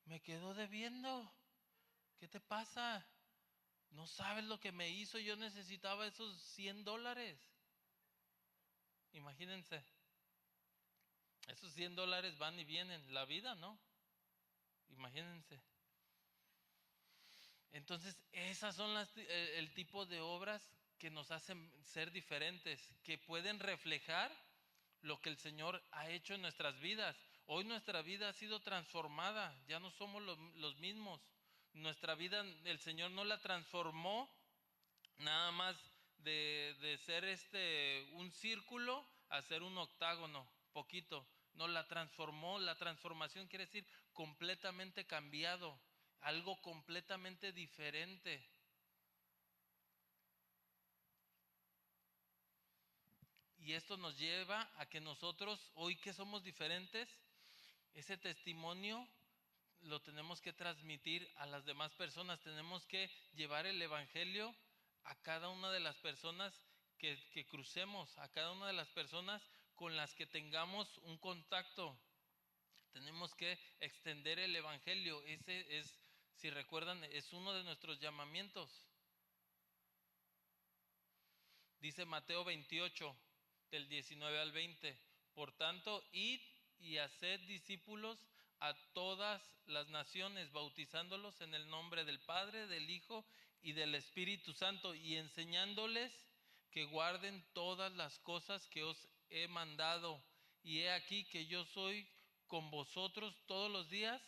¿Me quedó debiendo? ¿Qué te pasa? No sabes lo que me hizo, yo necesitaba esos $100. Imagínense, esos $100 van y vienen, la vida no. Imagínense. Entonces, esas son el tipo de obras que nos hacen ser diferentes, que pueden reflejar lo que el Señor ha hecho en nuestras vidas. Hoy nuestra vida ha sido transformada, ya no somos los mismos. Nuestra vida el Señor no la transformó nada más de ser un círculo a ser un octágono, poquito. No, la transformó. La transformación quiere decir completamente cambiado, algo completamente diferente. Y esto nos lleva a que nosotros, hoy que somos diferentes, ese testimonio lo tenemos que transmitir a las demás personas. Tenemos que llevar el evangelio a cada una de las personas que crucemos, a cada una de las personas con las que tengamos un contacto. Tenemos que extender el evangelio. Ese es, si recuerdan, es uno de nuestros llamamientos. Dice Mateo 28, del 19 al 20. Por tanto, id y haced discípulos a todas las naciones, bautizándolos en el nombre del Padre, del Hijo y del Espíritu Santo, y enseñándoles que guarden todas las cosas que os he mandado. Y he aquí que yo soy con vosotros todos los días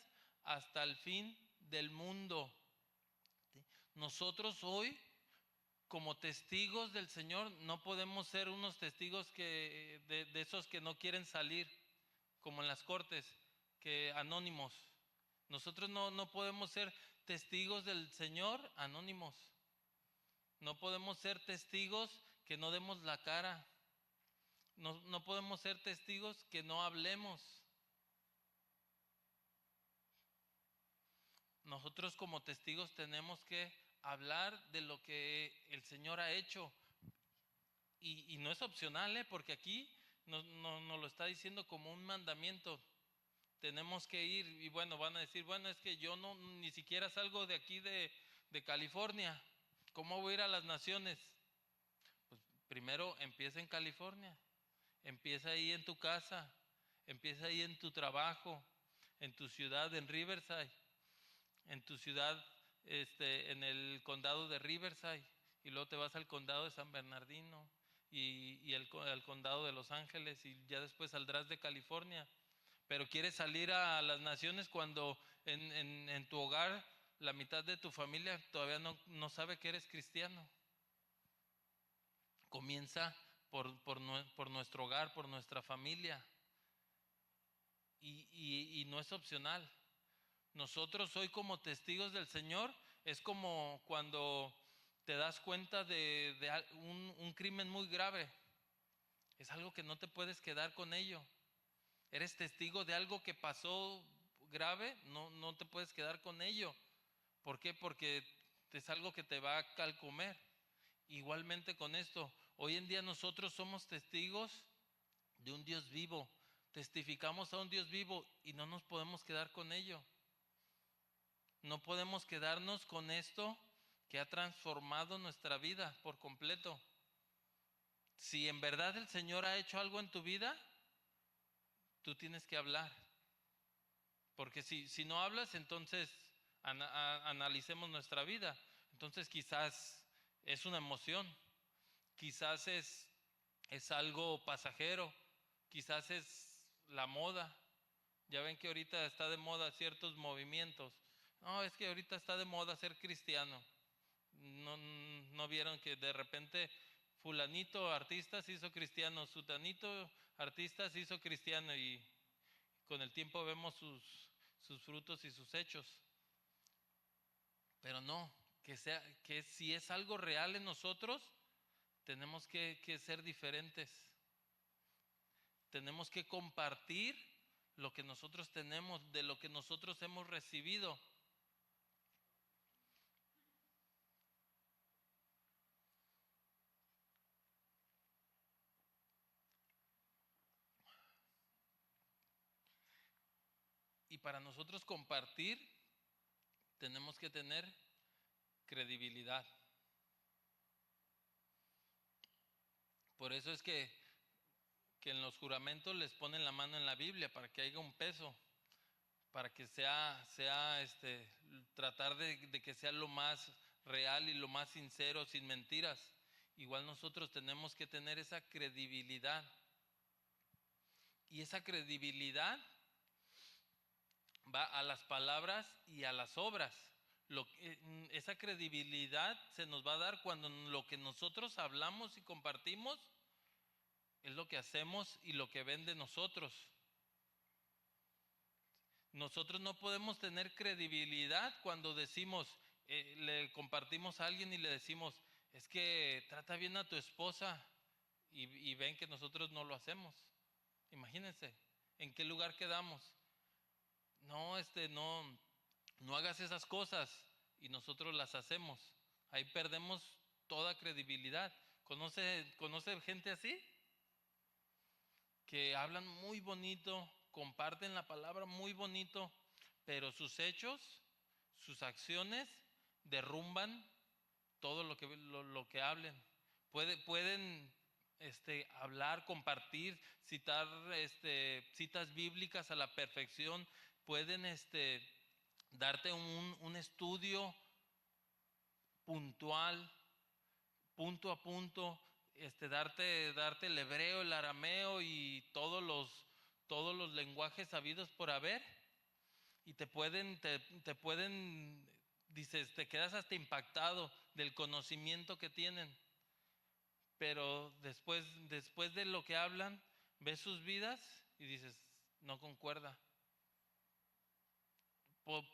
hasta el fin del mundo. Nosotros hoy, como testigos del Señor, no podemos ser unos testigos de esos que no quieren salir, como en las cortes, que anónimos. Nosotros no podemos ser testigos del Señor anónimos. No podemos ser testigos que no demos la cara. No podemos ser testigos que no hablemos. Nosotros como testigos tenemos que hablar de lo que el Señor ha hecho. Y no es opcional, porque aquí nos lo está diciendo como un mandamiento. Tenemos que ir, y bueno, van a decir, bueno, es que yo no ni siquiera salgo de aquí de California. ¿Cómo voy a ir a las naciones? Pues primero empieza en California, empieza ahí en tu casa, empieza ahí en tu trabajo, en tu ciudad, en Riverside, en tu ciudad, en el condado de Riverside, y luego te vas al condado de San Bernardino y al condado de Los Ángeles, y ya después saldrás de California. Pero quieres salir a las naciones cuando en tu hogar la mitad de tu familia todavía no sabe que eres cristiano. Comienza por nuestro hogar, por nuestra familia, y no es opcional. Nosotros hoy como testigos del Señor es como cuando te das cuenta de un crimen muy grave. Es algo que no te puedes quedar con ello. Eres testigo de algo que pasó grave, no te puedes quedar con ello. ¿Por qué? Porque es algo que te va a calcomer. Igualmente con esto, hoy en día nosotros somos testigos de un Dios vivo. Testificamos a un Dios vivo y no nos podemos quedar con ello. No podemos quedarnos con esto que ha transformado nuestra vida por completo. Si en verdad el Señor ha hecho algo en tu vida, tú tienes que hablar. Porque si no hablas, entonces analicemos nuestra vida. Entonces quizás es una emoción, quizás es algo pasajero, quizás es la moda. Ya ven que ahorita está de moda ciertos movimientos. No, es que ahorita está de moda ser cristiano. No vieron que de repente fulanito artista se hizo cristiano, sutanito artista se hizo cristiano, y con el tiempo vemos sus frutos y sus hechos. Pero no, que si es algo real en nosotros, tenemos que ser diferentes. Tenemos que compartir lo que nosotros tenemos, de lo que nosotros hemos recibido. Y para nosotros compartir, tenemos que tener credibilidad. Por eso es que en los juramentos les ponen la mano en la Biblia para que haya un peso, para que sea tratar de que sea lo más real y lo más sincero, sin mentiras. Igual nosotros tenemos que tener esa credibilidad. Y esa credibilidad va a las palabras y a las obras. Esa credibilidad se nos va a dar cuando lo que nosotros hablamos y compartimos es lo que hacemos y lo que ven de nosotros. Nosotros no podemos tener credibilidad cuando decimos, le compartimos a alguien y le decimos, es que trata bien a tu esposa, y ven que nosotros no lo hacemos. Imagínense, ¿en qué lugar quedamos? No, no hagas esas cosas, y nosotros las hacemos. Ahí perdemos toda credibilidad. ¿Conoce gente así? Que hablan muy bonito, comparten la palabra muy bonito, pero sus hechos, sus acciones derrumban todo lo que hablen. Pueden hablar, compartir, citar citas bíblicas a la perfección, pueden darte un estudio puntual, punto a punto, darte el hebreo, el arameo y todos los lenguajes sabidos por haber, y te pueden, dices, te quedas hasta impactado del conocimiento que tienen, pero después de lo que hablan, ves sus vidas y dices, no concuerda.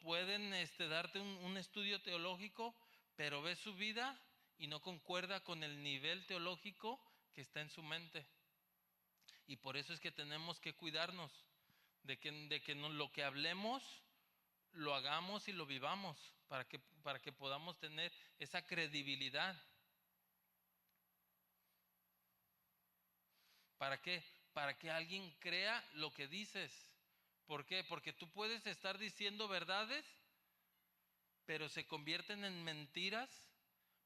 Pueden darte un estudio teológico, pero ves su vida y no concuerda con el nivel teológico que está en su mente. Y por eso es que tenemos que cuidarnos de que lo que hablemos lo hagamos y lo vivamos para que podamos tener esa credibilidad. ¿Para qué? Para que alguien crea lo que dices. ¿Por qué? Porque tú puedes estar diciendo verdades, pero se convierten en mentiras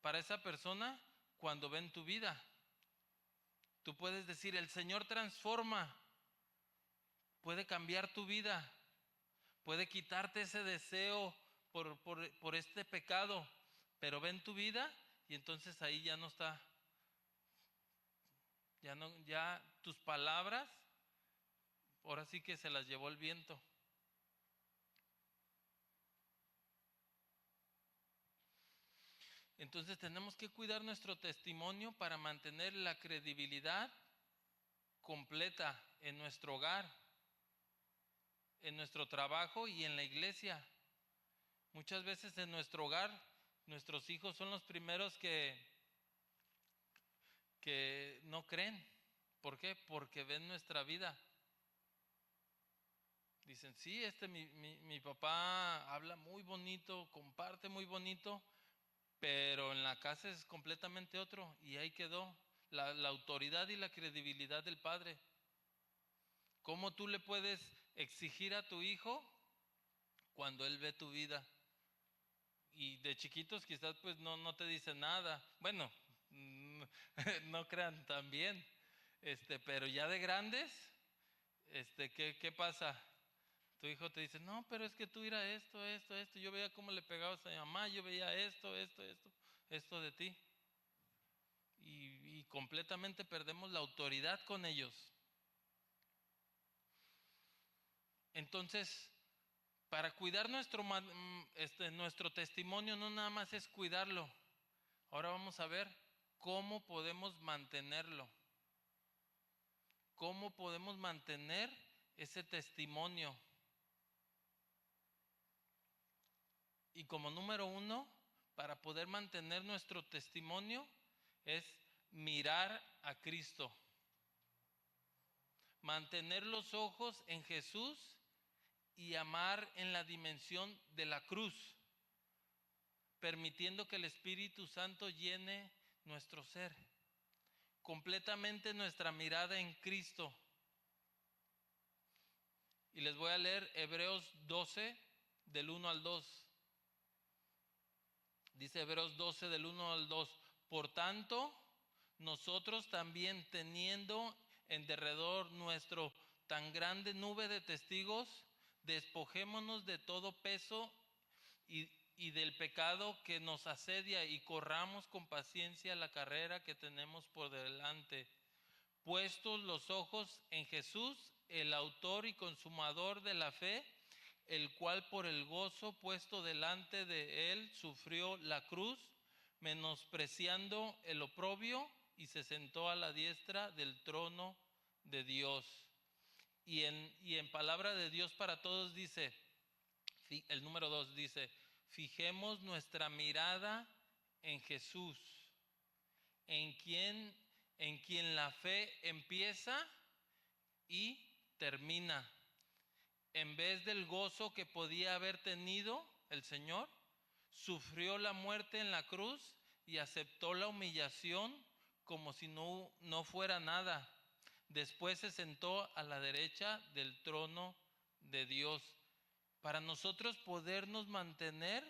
para esa persona cuando ven tu vida. Tú puedes decir, el Señor transforma, puede cambiar tu vida, puede quitarte ese deseo por este pecado, pero ven tu vida y entonces ahí ya no está, ya tus palabras, ahora sí que se las llevó el viento. Entonces tenemos que cuidar nuestro testimonio para mantener la credibilidad completa en nuestro hogar, en nuestro trabajo y en la iglesia. Muchas veces en nuestro hogar, nuestros hijos son los primeros que no creen. ¿Por qué? Porque ven nuestra vida. Dicen, sí, mi papá habla muy bonito, comparte muy bonito, pero en la casa es completamente otro y ahí quedó la autoridad y la credibilidad del padre. ¿Cómo tú le puedes exigir a tu hijo cuando él ve tu vida? Y de chiquitos quizás pues no te dicen nada. Bueno, no crean también. Pero ya de grandes, ¿qué pasa? Tu hijo te dice, no, pero es que tú mira esto. Yo veía cómo le pegabas a mi mamá, yo veía esto de ti. Y completamente perdemos la autoridad con ellos. Entonces, para cuidar nuestro testimonio no nada más es cuidarlo. Ahora vamos a ver cómo podemos mantenerlo. ¿Cómo podemos mantener ese testimonio? Y como número 1, para poder mantener nuestro testimonio es mirar a Cristo. Mantener los ojos en Jesús y amar en la dimensión de la cruz, permitiendo que el Espíritu Santo llene nuestro ser. Completamente nuestra mirada en Cristo. Y les voy a leer Hebreos 12, del 1 al 2. Dice Hebreos 12, del 1 al 2. Por tanto, nosotros también teniendo en derredor nuestro tan grande nube de testigos, despojémonos de todo peso y del pecado que nos asedia y corramos con paciencia la carrera que tenemos por delante. Puestos los ojos en Jesús, el autor y consumador de la fe, el cual por el gozo puesto delante de él sufrió la cruz, menospreciando el oprobio, y se sentó a la diestra del trono de Dios. Y en palabra de Dios para todos dice, el número 2 dice, fijemos nuestra mirada en Jesús, en quien la fe empieza y termina. En vez del gozo que podía haber tenido el Señor, sufrió la muerte en la cruz y aceptó la humillación como si no fuera nada. Después se sentó a la derecha del trono de Dios. Para nosotros podernos mantener,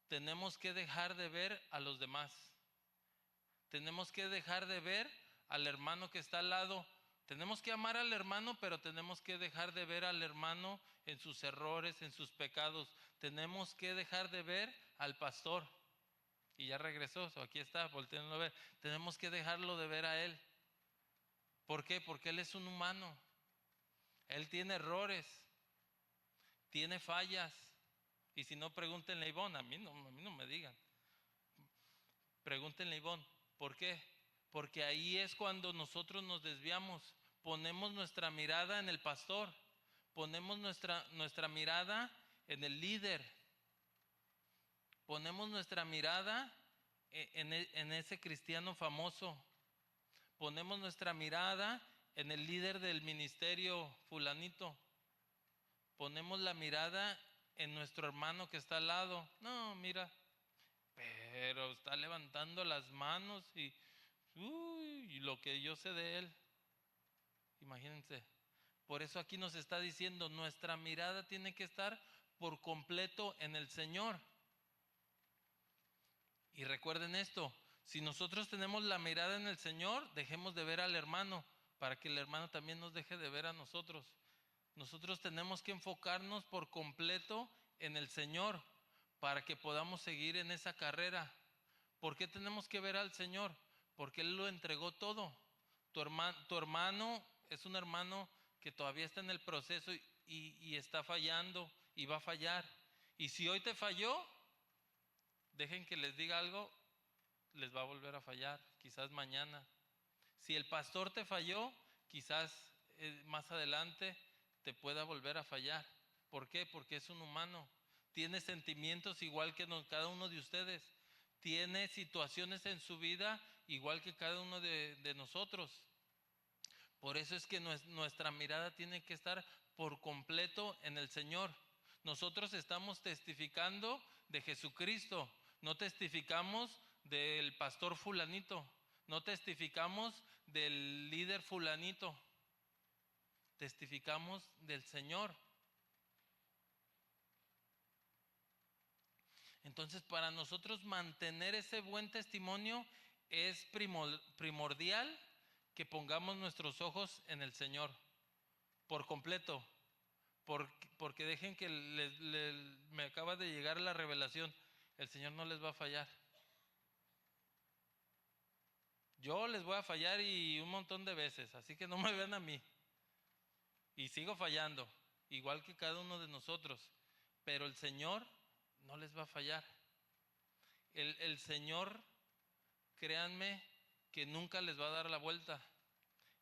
tenemos que dejar de ver a los demás. Tenemos que dejar de ver al hermano que está al lado. Tenemos que amar al hermano, pero tenemos que dejar de ver al hermano en sus errores, en sus pecados. Tenemos que dejar de ver al pastor. Y ya regresó, aquí está, volteando a ver. Tenemos que dejarlo de ver a él. ¿Por qué? Porque él es un humano. Él tiene errores, tiene fallas. Y si no, pregúntenle a Ivonne, a mí no me digan. Pregúntenle a Ivonne, ¿por qué? Porque ahí es cuando nosotros nos desviamos. Ponemos nuestra mirada en el pastor, ponemos nuestra mirada en el líder, ponemos nuestra mirada en ese cristiano famoso, ponemos nuestra mirada en el líder del ministerio fulanito, ponemos la mirada en nuestro hermano que está al lado. No, mira, pero está levantando las manos y lo que yo sé de él. Imagínense. Por eso aquí nos está diciendo, nuestra mirada tiene que estar por completo en el Señor. Y recuerden esto, si nosotros tenemos la mirada en el Señor, dejemos de ver al hermano, para que el hermano también nos deje de ver a nosotros. Nosotros tenemos que enfocarnos por completo en el Señor, para que podamos seguir en esa carrera. ¿Por qué tenemos que ver al Señor? Porque Él lo entregó todo. Tu hermano es un hermano que todavía está en el proceso y está fallando y va a fallar. Y si hoy te falló, dejen que les diga algo, les va a volver a fallar, quizás mañana. Si el pastor te falló, quizás más adelante te pueda volver a fallar. ¿Por qué? Porque es un humano. Tiene sentimientos igual que cada uno de ustedes. Tiene situaciones en su vida igual que cada uno de nosotros. Por eso es que nuestra mirada tiene que estar por completo en el Señor. Nosotros estamos testificando de Jesucristo, no testificamos del pastor fulanito, no testificamos del líder fulanito, testificamos del Señor. Entonces, para nosotros mantener ese buen testimonio es primordial que pongamos nuestros ojos en el Señor por completo. Porque dejen que me acaba de llegar la revelación, el Señor no les va a fallar. Yo les voy a fallar y un montón de veces, así que no me vean a mí. Y sigo fallando, igual que cada uno de nosotros. Pero el Señor no les va a fallar. El Señor, créanme, que nunca les va a dar la vuelta.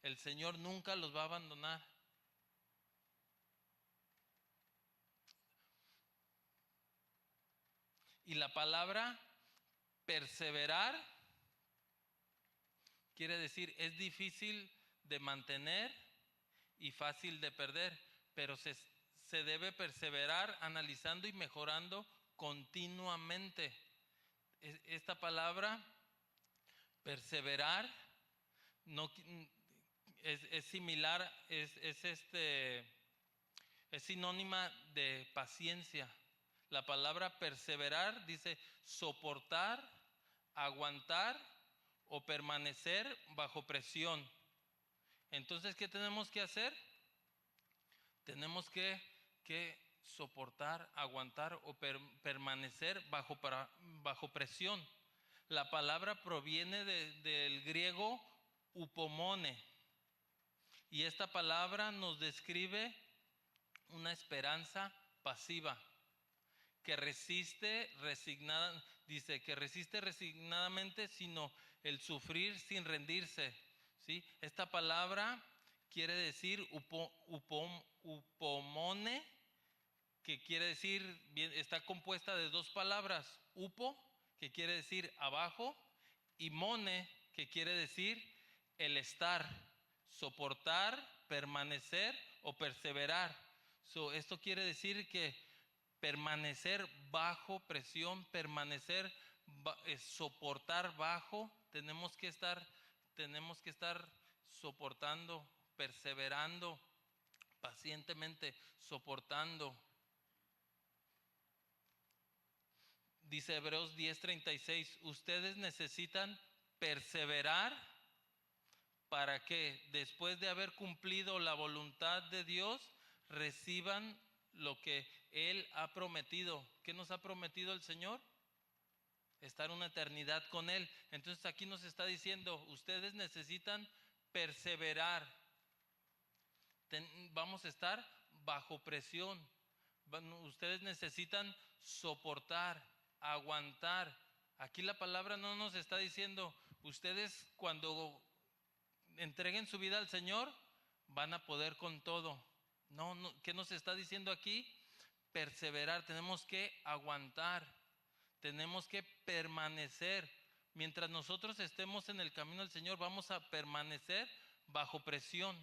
El Señor nunca los va a abandonar. Y la palabra perseverar quiere decir, es difícil de mantener y fácil de perder, pero se debe perseverar analizando y mejorando continuamente. Esta palabra, perseverar, no, es similar, es sinónima de paciencia. La palabra perseverar dice soportar, aguantar o permanecer bajo presión. Entonces, ¿qué tenemos que hacer? Tenemos que soportar, aguantar o permanecer bajo presión. La palabra proviene del griego upomone. Y esta palabra nos describe una esperanza pasiva que resiste dice que resiste resignadamente, sino el sufrir sin rendirse. ¿Sí? Esta palabra quiere decir upomone, que quiere decir, está compuesta de dos palabras, upo, que quiere decir abajo, y mone, que quiere decir el estar, soportar, permanecer o perseverar. Esto quiere decir que permanecer bajo presión, soportar bajo, tenemos que estar soportando, perseverando, pacientemente, soportando. Dice Hebreos 10:36, ustedes necesitan perseverar para que después de haber cumplido la voluntad de Dios, reciban lo que Él ha prometido. ¿Qué nos ha prometido el Señor? Estar una eternidad con Él. Entonces aquí nos está diciendo, ustedes necesitan perseverar. Vamos a estar bajo presión. Ustedes necesitan soportar, aguantar. Aquí la palabra no nos está diciendo, ustedes cuando entreguen su vida al Señor van a poder con todo. No, ¿qué nos está diciendo aquí? Perseverar, tenemos que aguantar, tenemos que permanecer. Mientras nosotros estemos en el camino del Señor, vamos a permanecer bajo presión.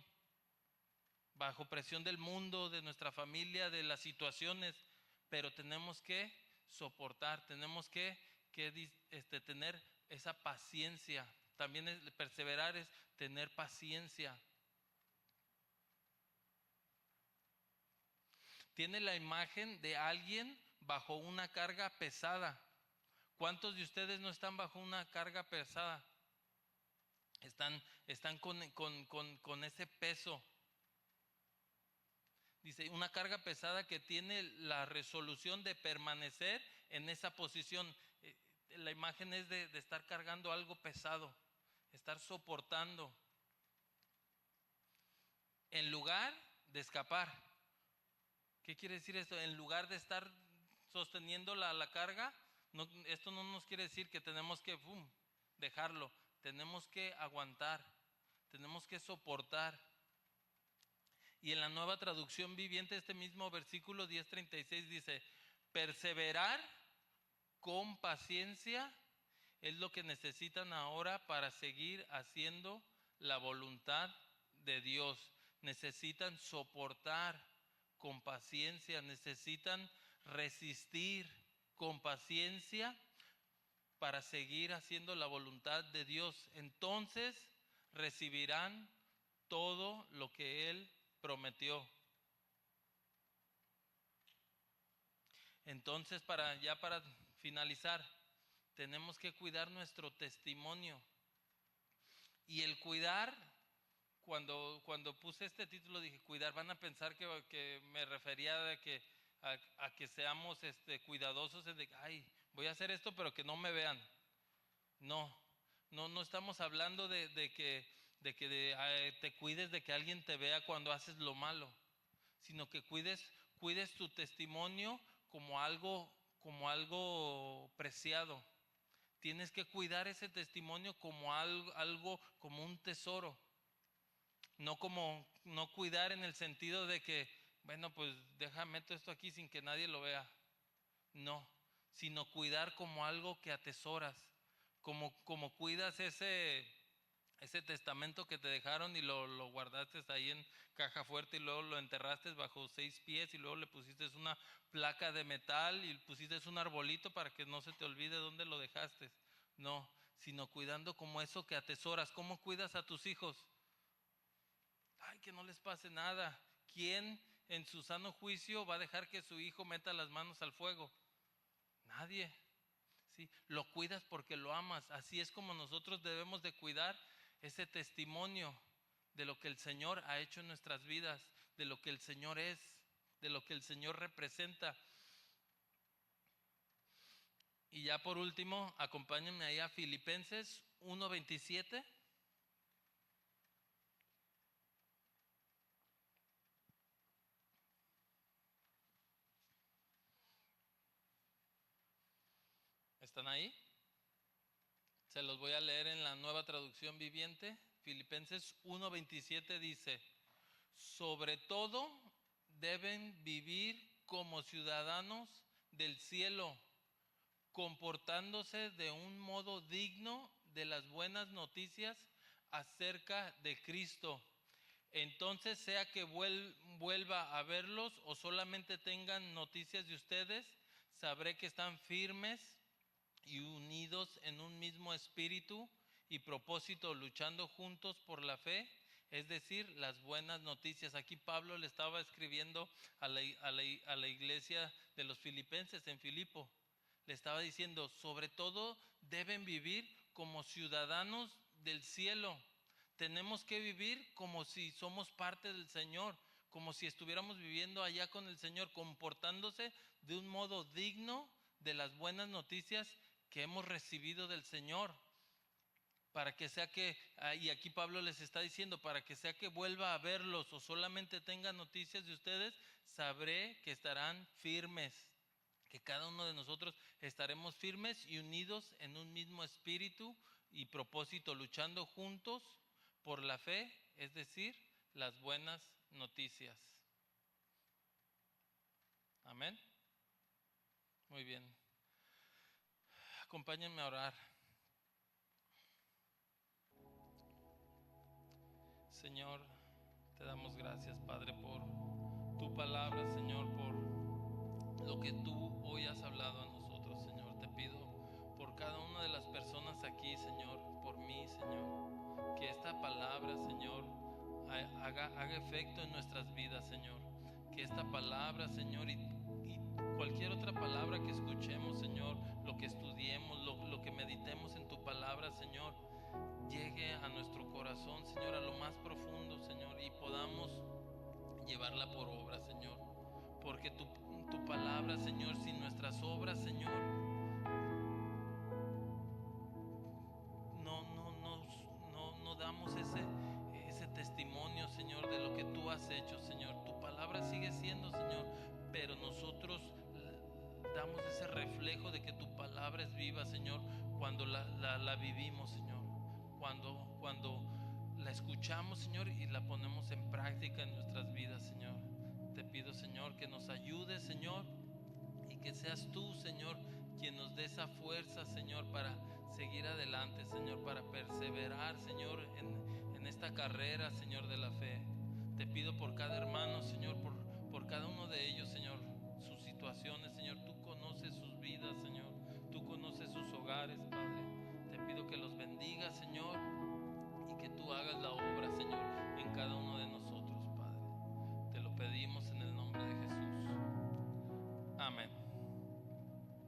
bajo presión del mundo, de nuestra familia, de las situaciones, pero tenemos que soportar, tenemos que tener esa paciencia. También perseverar es tener paciencia. Tiene la imagen de alguien bajo una carga pesada. ¿Cuántos de ustedes no están bajo una carga pesada? Están con ese peso. Dice, una carga pesada que tiene la resolución de permanecer en esa posición. La imagen es de estar cargando algo pesado, estar soportando. En lugar de escapar. ¿Qué quiere decir esto? En lugar de estar sosteniendo la carga, no, esto no nos quiere decir que tenemos que dejarlo. Tenemos que aguantar, tenemos que soportar. Y en la Nueva Traducción Viviente, este mismo versículo 10:36 dice, perseverar con paciencia es lo que necesitan ahora para seguir haciendo la voluntad de Dios. Necesitan soportar con paciencia, necesitan resistir con paciencia para seguir haciendo la voluntad de Dios. Entonces recibirán todo lo que Él prometió. Entonces, para finalizar, tenemos que cuidar nuestro testimonio. Y el cuidar, cuando puse este título dije cuidar, van a pensar que me refería a que seamos cuidadosos de, ay, voy a hacer esto pero que no me vean. No estamos hablando de que te cuides de que alguien te vea cuando haces lo malo, sino que cuides tu testimonio como algo preciado. Tienes que cuidar ese testimonio como algo como un tesoro. No cuidar en el sentido de que, bueno, pues meto esto aquí sin que nadie lo vea. No, sino cuidar como algo que atesoras, como cuidas ese testamento que te dejaron y lo guardaste ahí en caja fuerte y luego lo enterraste bajo 6 pies y luego le pusiste una placa de metal y pusiste un arbolito para que no se te olvide dónde lo dejaste. No, sino cuidando como eso que atesoras. ¿Cómo cuidas a tus hijos? Ay, que no les pase nada. ¿Quién en su sano juicio va a dejar que su hijo meta las manos al fuego? Nadie. ¿Sí? Lo cuidas porque lo amas. Así es como nosotros debemos de cuidar ese testimonio de lo que el Señor ha hecho en nuestras vidas, de lo que el Señor es, de lo que el Señor representa. Y ya por último, acompáñenme ahí a Filipenses 1:27. ¿Están ahí? Se los voy a leer en la Nueva Traducción Viviente. Filipenses 1:27 dice, sobre todo deben vivir como ciudadanos del cielo, comportándose de un modo digno de las buenas noticias acerca de Cristo. Entonces, sea que vuelva a verlos o solamente tengan noticias de ustedes, sabré que están firmes y unidos en un mismo espíritu y propósito, luchando juntos por la fe, es decir, las buenas noticias. Aquí Pablo le estaba escribiendo a la iglesia de los filipenses en Filipo. Le estaba diciendo, sobre todo deben vivir como ciudadanos del cielo. Tenemos que vivir como si somos parte del Señor, como si estuviéramos viviendo allá con el Señor, comportándose de un modo digno de las buenas noticias que hemos recibido del Señor. Para que sea que, y aquí Pablo les está diciendo, para que sea que vuelva a verlos o solamente tenga noticias de ustedes, sabré que estarán firmes, que cada uno de nosotros estaremos firmes y unidos en un mismo espíritu y propósito, luchando juntos por la fe, es decir, las buenas noticias. Amén. Muy bien. Acompáñenme a orar. Señor, Te damos gracias, Padre, por tu palabra, Señor, por lo que tú hoy has hablado a nosotros, Señor. Te pido por cada una de las personas aquí, Señor, por mí, Señor, que esta palabra, Señor, haga efecto en nuestras vidas, Señor. Que esta palabra, Señor, y cualquier otra palabra que escuchemos, Señor, lo que estudiemos, lo que meditemos en tu palabra, Señor, llegue a nuestro corazón, Señor, a lo más profundo, Señor, y podamos llevarla por obra, Señor. Porque tu palabra, Señor, sin nuestras obras, Señor, no damos ese testimonio, Señor, de lo que tú has hecho, Señor. Tu palabra sigue siendo, Señor, pero nosotros damos ese reflejo de que tu palabra es viva, Señor, cuando la vivimos, Señor. Cuando la escuchamos, Señor, y la ponemos en práctica en nuestras vidas, Señor. Te pido, Señor, que nos ayudes, Señor, y que seas tú, Señor, quien nos dé esa fuerza, Señor, para seguir adelante, Señor, para perseverar, Señor, en esta carrera, Señor, de la fe. Te pido por cada hermano, Señor, por cada uno de ellos, Señor, sus situaciones, Señor. Tú conoces sus vidas, Señor. Tú conoces sus hogares, Padre. Te pido que los bendigas, Señor, y que tú hagas la obra, Señor, en cada uno de nosotros.